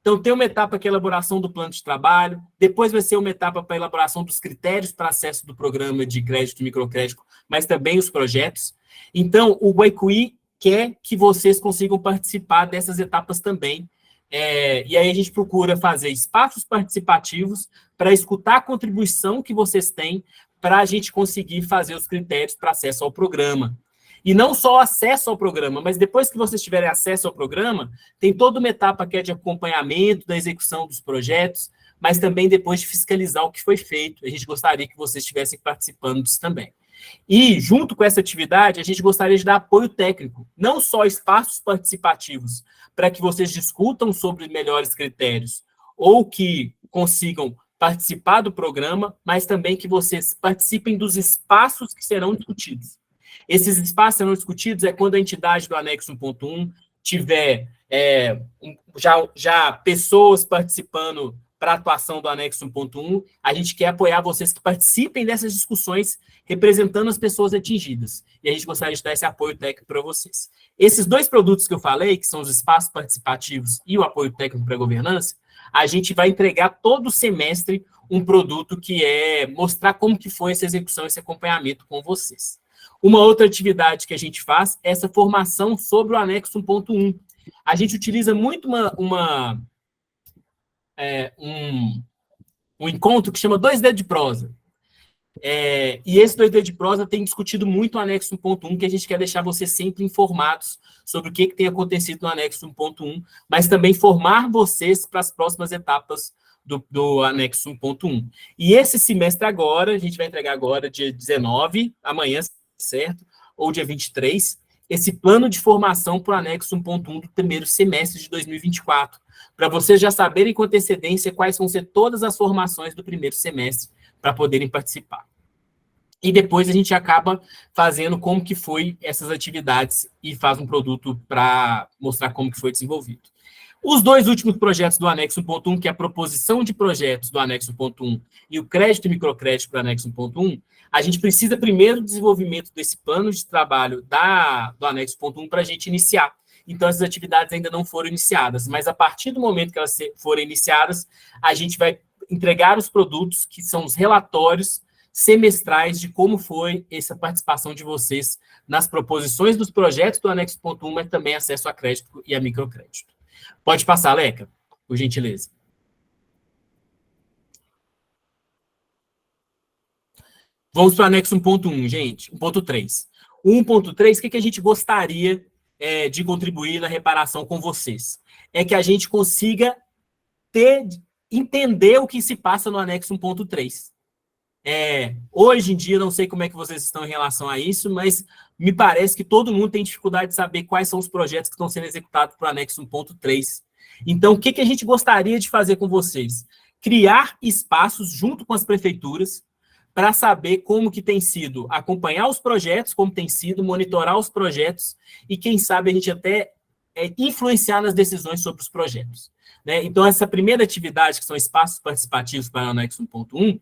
S8: Então, tem uma etapa que é a elaboração do plano de trabalho, depois vai ser uma etapa para a elaboração dos critérios para acesso do programa de crédito e microcrédito, mas também os projetos. Então, o GoEqui quer que vocês consigam participar dessas etapas também. E aí a gente procura fazer espaços participativos para escutar a contribuição que vocês têm para a gente conseguir fazer os critérios para acesso ao programa. E não só acesso ao programa, mas depois que vocês tiverem acesso ao programa, tem toda uma etapa que é de acompanhamento da execução dos projetos, mas também depois de fiscalizar o que foi feito. A gente gostaria que vocês estivessem participando disso também. E, junto com essa atividade, a gente gostaria de dar apoio técnico, não só espaços participativos, para que vocês discutam sobre melhores critérios, ou que consigam participar do programa, mas também que vocês participem dos espaços que serão discutidos. Esses espaços serão discutidos quando a entidade do anexo 1.1 tiver já pessoas participando para a atuação do anexo 1.1, a gente quer apoiar vocês que participem dessas discussões, representando as pessoas atingidas. E a gente gostaria de dar esse apoio técnico para vocês. Esses 2 produtos que eu falei, que são os espaços participativos e o apoio técnico para a governança, a gente vai entregar todo semestre um produto que é mostrar como que foi essa execução, esse acompanhamento com vocês. Uma outra atividade que a gente faz é essa formação sobre o anexo 1.1. A gente utiliza muito um encontro que chama 2D de prosa. E esse 2D de prosa tem discutido muito o anexo 1.1, que a gente quer deixar vocês sempre informados sobre o que tem acontecido no anexo 1.1, mas também formar vocês para as próximas etapas do anexo 1.1. E esse semestre agora, a gente vai entregar agora dia 19, amanhã, certo? Ou dia 23, esse plano de formação para o anexo 1.1 do primeiro semestre de 2024, para vocês já saberem com antecedência quais vão ser todas as formações do primeiro semestre para poderem participar. E depois a gente acaba fazendo como que foi essas atividades e faz um produto para mostrar como que foi desenvolvido. Os 2 últimos projetos do anexo 1.1, que é a proposição de projetos do anexo 1.1 e o crédito e microcrédito para o anexo 1.1, a gente precisa primeiro do desenvolvimento desse plano de trabalho do anexo 1.1 para a gente iniciar. Então, essas atividades ainda não foram iniciadas, mas a partir do momento que elas forem iniciadas, a gente vai entregar os produtos, que são os relatórios semestrais de como foi essa participação de vocês nas proposições dos projetos do anexo 1.1, mas também acesso a crédito e a microcrédito. Pode passar, Leca, por gentileza. Vamos para o anexo 1.1, gente, 1.3. O 1.3, o que a gente gostaria de contribuir na reparação com vocês? É que a gente consiga entender o que se passa no anexo 1.3. Hoje em dia, não sei como é que vocês estão em relação a isso, mas me parece que todo mundo tem dificuldade de saber quais são os projetos que estão sendo executados para o anexo 1.3. Então, o que a gente gostaria de fazer com vocês? Criar espaços junto com as prefeituras para saber como que tem sido acompanhar os projetos, como tem sido monitorar os projetos e, quem sabe, a gente até influenciar nas decisões sobre os projetos. Né? Então, essa primeira atividade, que são espaços participativos para o anexo 1.1, o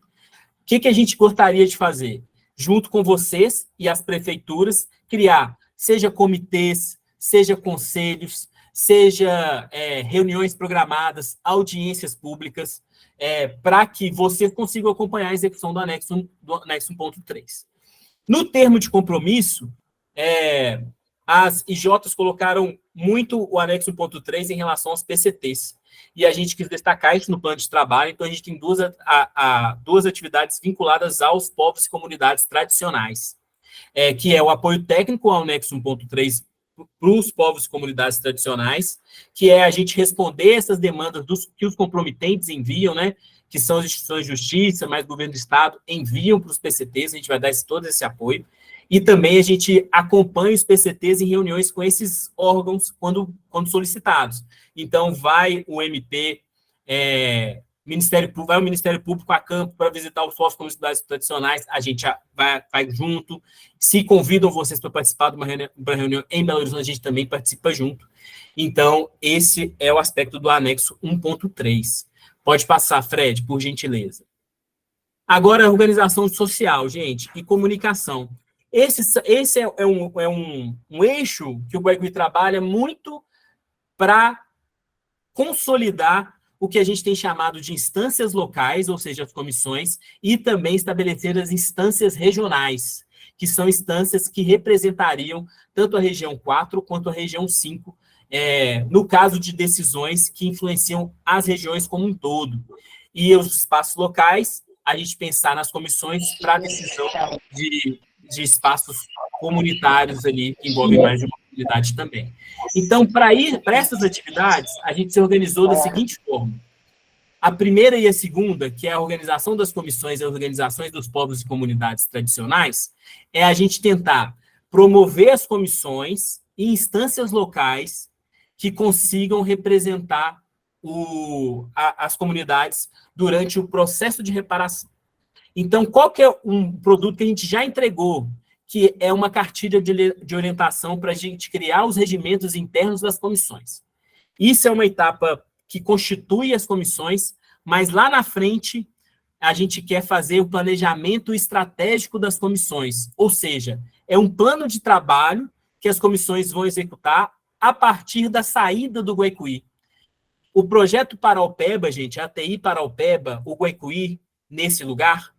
S8: que a gente gostaria de fazer? Junto com vocês e as prefeituras, criar, seja comitês, seja conselhos, seja reuniões programadas, audiências públicas, para que vocês consigam acompanhar a execução do anexo 1.3. No termo de compromisso, as IJs colocaram muito o anexo 1.3 em relação aos PCTs, e a gente quis destacar isso no plano de trabalho, então a gente tem duas atividades vinculadas aos povos e comunidades tradicionais, que é o apoio técnico ao anexo 1.3 para os povos e comunidades tradicionais, que é a gente responder essas demandas que os comprometentes enviam, né, que são as instituições de justiça, mais governo do Estado, enviam para os PCTs, a gente vai dar todo esse apoio, e também a gente acompanha os PCTs em reuniões com esses órgãos quando solicitados. Então, vai o MP, vai o Ministério Público a campo para visitar os povos e comunidades tradicionais, a gente vai junto. Se convidam vocês para participar de uma reunião em Belo Horizonte, a gente também participa junto. Então, esse é o aspecto do anexo 1.3. Pode passar, Fred, por gentileza. Agora, a organização social, gente, e comunicação. Esse é um eixo que o Guaicuri trabalha muito para consolidar o que a gente tem chamado de instâncias locais, ou seja, as comissões, e também estabelecer as instâncias regionais, que são instâncias que representariam tanto a região 4 quanto a região 5, no caso de decisões que influenciam as regiões como um todo. E os espaços locais, a gente pensar nas comissões para a decisão de espaços comunitários ali, que envolvem mais de uma comunidade também. Então, para essas atividades, a gente se organizou da seguinte forma. A primeira e a segunda, que é a organização das comissões e as organizações dos povos e comunidades tradicionais, é a gente tentar promover as comissões e instâncias locais que consigam representar as comunidades durante o processo de reparação. Então, qual que é um produto que a gente já entregou, que é uma cartilha de orientação para a gente criar os regimentos internos das comissões. Isso é uma etapa que constitui as comissões, mas lá na frente a gente quer fazer o planejamento estratégico das comissões, ou seja, é um plano de trabalho que as comissões vão executar a partir da saída do Guaicuí. O projeto Paraupeba, gente, a ATI Paraupeba, o Guaicuí, nesse lugar,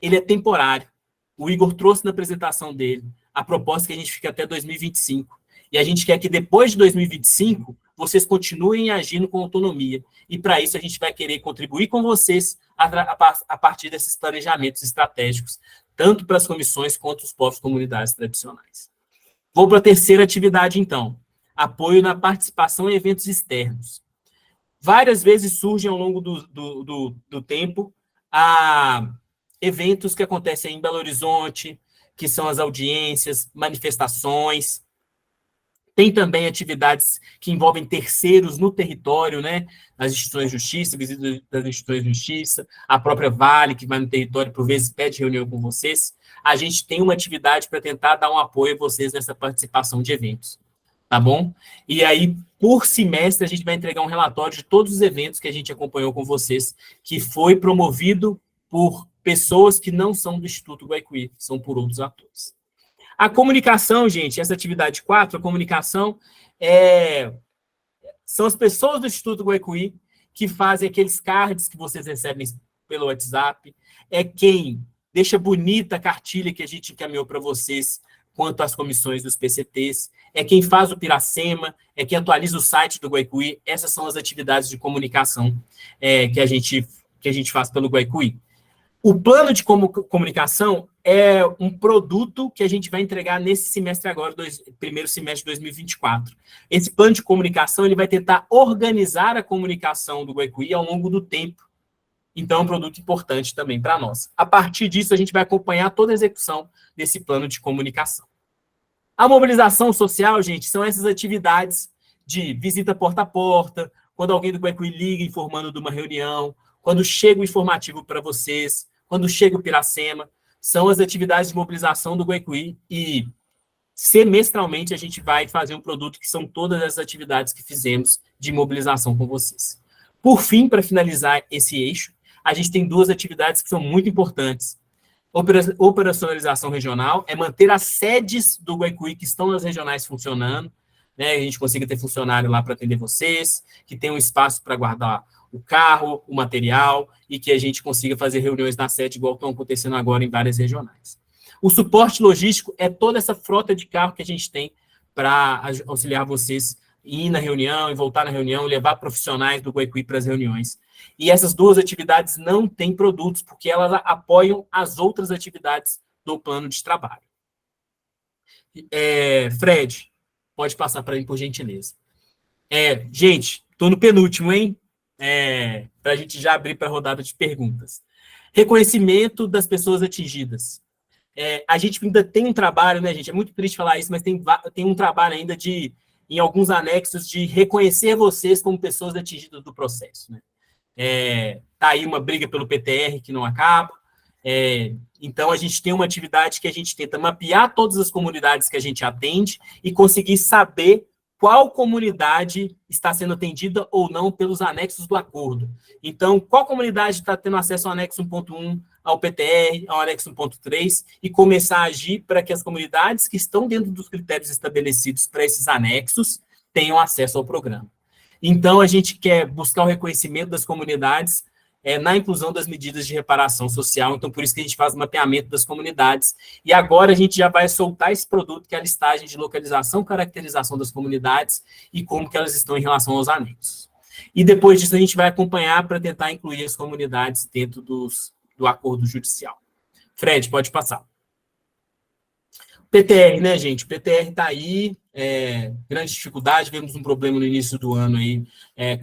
S8: ele é temporário. O Igor trouxe na apresentação dele a proposta que a gente fica até 2025. E a gente quer que depois de 2025, vocês continuem agindo com autonomia. E para isso a gente vai querer contribuir com vocês a partir desses planejamentos estratégicos, tanto para as comissões quanto os povos comunidades tradicionais. Vou para a terceira atividade, então. Apoio na participação em eventos externos. Várias vezes surgem ao longo do tempo eventos que acontecem em Belo Horizonte, que são as audiências, manifestações. Tem também atividades que envolvem terceiros no território, né? As instituições de justiça, visita das instituições de justiça, a própria Vale, que vai no território, por vezes pede reunião com vocês. A gente tem uma atividade para tentar dar um apoio a vocês nessa participação de eventos, tá bom? E aí, por semestre, a gente vai entregar um relatório de todos os eventos que a gente acompanhou com vocês, que foi promovido por pessoas que não são do Instituto Guaicuí, são por outros atores. A comunicação, gente, essa atividade 4, a comunicação, são as pessoas do Instituto Guaicuí que fazem aqueles cards que vocês recebem pelo WhatsApp, é quem deixa bonita a cartilha que a gente encaminhou para vocês quanto às comissões dos PCTs, é quem faz o Piracema, é quem atualiza o site do Guaicuí. Essas são as atividades de comunicação que a gente faz pelo Guaicuí. O plano de comunicação é um produto que a gente vai entregar nesse semestre agora, primeiro semestre de 2024. Esse plano de comunicação ele vai tentar organizar a comunicação do Guaicuí ao longo do tempo. Então, é um produto importante também para nós. A partir disso, a gente vai acompanhar toda a execução desse plano de comunicação. A mobilização social, gente, são essas atividades de visita porta a porta, quando alguém do Guaicuí liga informando de uma reunião, quando chega o informativo para vocês, quando chega o Piracema, são as atividades de mobilização do Guaicuí e semestralmente a gente vai fazer um produto que são todas as atividades que fizemos de mobilização com vocês. Por fim, para finalizar esse eixo, a gente tem duas atividades que são muito importantes. Operacionalização regional é manter as sedes do Guaicuí que estão nas regionais funcionando, né? A gente consiga ter funcionário lá para atender vocês, que tem um espaço para guardar o carro, o material, e que a gente consiga fazer reuniões na sede igual estão acontecendo agora em várias regionais. O suporte logístico é toda essa frota de carro que a gente tem para auxiliar vocês ir na reunião e voltar na reunião, levar profissionais do Guaicuí para as reuniões. E essas duas atividades não têm produtos, porque elas apoiam as outras atividades do plano de trabalho. Fred, pode passar para mim, por gentileza. Gente, estou no penúltimo, hein? Para a gente já abrir para a rodada de perguntas. Reconhecimento das pessoas atingidas. A gente ainda tem um trabalho, né, gente? É muito triste falar isso, mas tem um trabalho ainda em alguns anexos de reconhecer vocês como pessoas atingidas do processo, né? Tá aí uma briga pelo PTR que não acaba. Então, a gente tem uma atividade que a gente tenta mapear todas as comunidades que a gente atende e conseguir saber qual comunidade está sendo atendida ou não pelos anexos do acordo. Então, qual comunidade está tendo acesso ao anexo 1.1, ao PTR, ao anexo 1.3, e começar a agir para que as comunidades que estão dentro dos critérios estabelecidos para esses anexos tenham acesso ao programa. Então, a gente quer buscar o reconhecimento das comunidades na inclusão das medidas de reparação social. Então, por isso que a gente faz o mapeamento das comunidades. E agora a gente já vai soltar esse produto, que é a listagem de localização, caracterização das comunidades e como que elas estão em relação aos anexos. E depois disso, a gente vai acompanhar para tentar incluir as comunidades dentro do acordo judicial. Fred, pode passar. PTR, né, gente? O PTR está aí, grande dificuldade, tivemos um problema no início do ano aí,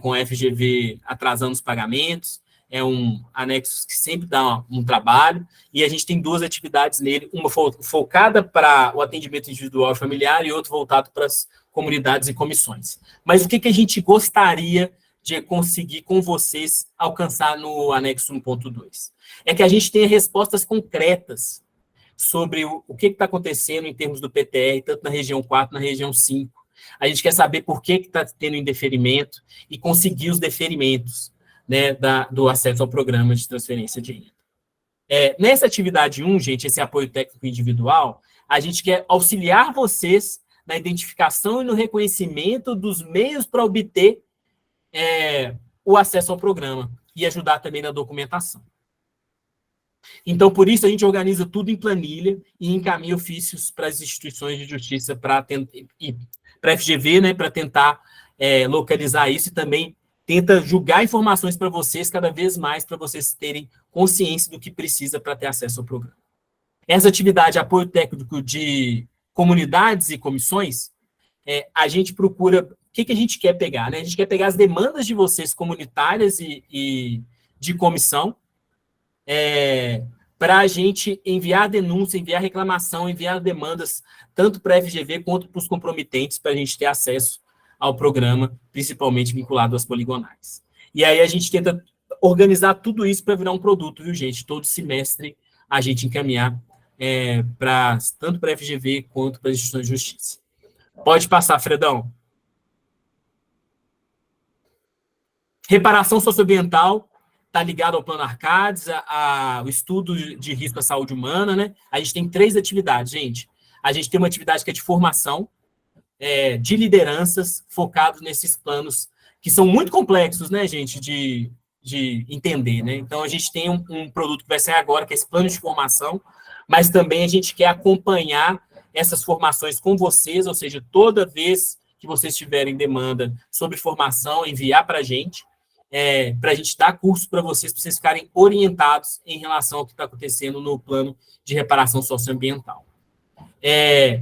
S8: com a FGV atrasando os pagamentos. É um anexo que sempre dá um trabalho, e a gente tem duas atividades nele, uma focada para o atendimento individual e familiar e outra voltado para as comunidades e comissões. Mas o que a gente gostaria de conseguir com vocês alcançar no anexo 1.2. É que a gente tenha respostas concretas sobre o que está acontecendo em termos do PTR, tanto na região 4, na região 5. A gente quer saber por que está tendo indeferimento e conseguir os deferimentos, né, do acesso ao programa de transferência de renda. Nessa atividade 1, gente, esse apoio técnico individual, a gente quer auxiliar vocês na identificação e no reconhecimento dos meios para obter o acesso ao programa e ajudar também na documentação. Então, por isso, a gente organiza tudo em planilha e encaminha ofícios para as instituições de justiça para a FGV, né, para tentar localizar isso e também tenta julgar informações para vocês cada vez mais, para vocês terem consciência do que precisa para ter acesso ao programa. Essa atividade, apoio técnico de comunidades e comissões, a gente procura, o que a gente quer pegar, né? A gente quer pegar as demandas de vocês comunitárias e de comissão, para a gente enviar denúncia, enviar reclamação, enviar demandas, tanto para a FGV quanto para os comprometentes, para a gente ter acesso ao programa, principalmente vinculado às poligonais. E aí a gente tenta organizar tudo isso para virar um produto, viu, gente? Todo semestre a gente encaminhar tanto para a FGV quanto para as instituições de justiça. Pode passar, Fredão. Reparação socioambiental está ligado ao Plano Arcades, ao estudo de risco à saúde humana, né? A gente tem 3 atividades, gente. A gente tem uma atividade que é de formação, de lideranças, focados nesses planos, que são muito complexos, né, gente, de entender, né? Então, a gente tem um produto que vai sair agora, que é esse plano de formação, mas também a gente quer acompanhar essas formações com vocês, ou seja, toda vez que vocês tiverem demanda sobre formação, enviar para a gente dar curso para vocês ficarem orientados em relação ao que está acontecendo no plano de reparação socioambiental.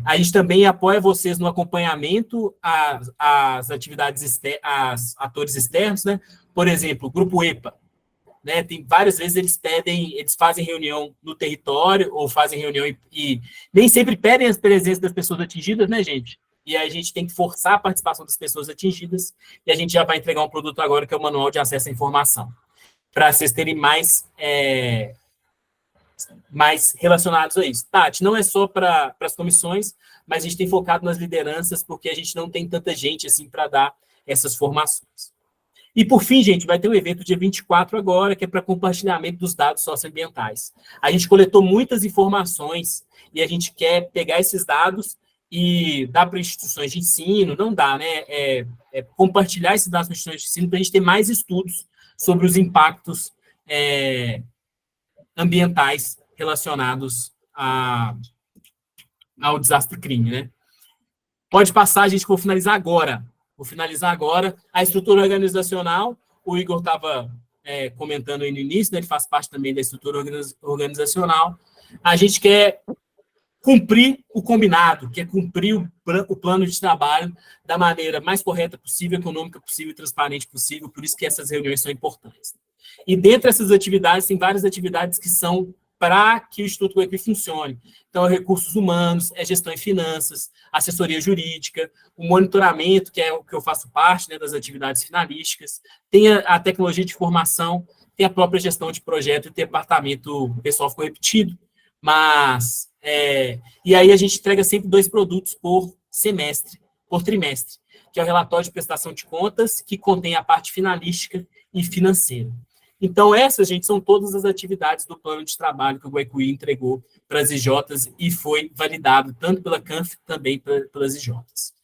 S8: A gente também apoia vocês no acompanhamento às atividades, às atores externos, né? Por exemplo, o Grupo EPA, né? Tem várias vezes eles fazem reunião no território, ou fazem reunião e nem sempre pedem a presença das pessoas atingidas, né, gente? E aí a gente tem que forçar a participação das pessoas atingidas, e a gente já vai entregar um produto agora, que é o Manual de Acesso à Informação, para vocês terem mais relacionados a isso. Tati, não é só para as comissões, mas a gente tem focado nas lideranças, porque a gente não tem tanta gente assim para dar essas formações. E, por fim, gente, vai ter um evento dia 24 agora, que é para compartilhamento dos dados socioambientais. A gente coletou muitas informações e a gente quer pegar esses dados e dar para instituições de ensino, não dá, né? Compartilhar esses dados para instituições de ensino para a gente ter mais estudos sobre os impactos ambientais relacionados ao desastre crime, né? Pode passar, gente, que eu vou finalizar agora. A estrutura organizacional, o Igor estava comentando aí no início, né? Ele faz parte também da estrutura organizacional. A gente quer cumprir o combinado, que é cumprir o plano de trabalho da maneira mais correta possível, econômica possível e transparente possível, por isso que essas reuniões são importantes. E dentre essas atividades, tem várias atividades que são para que o Instituto Guayaquil funcione. Então, recursos humanos, gestão em finanças, assessoria jurídica, o monitoramento, que é o que eu faço parte, né, das atividades finalísticas, tem a tecnologia de formação, tem a própria gestão de projeto e departamento, o pessoal ficou repetido, mas... e aí a gente entrega sempre 2 produtos por trimestre, que é o relatório de prestação de contas, que contém a parte finalística e financeira. Então, essas, gente, são todas as atividades do plano de trabalho que o Guayaquil entregou para as IJs e foi validado tanto pela CANF também pelas IJs.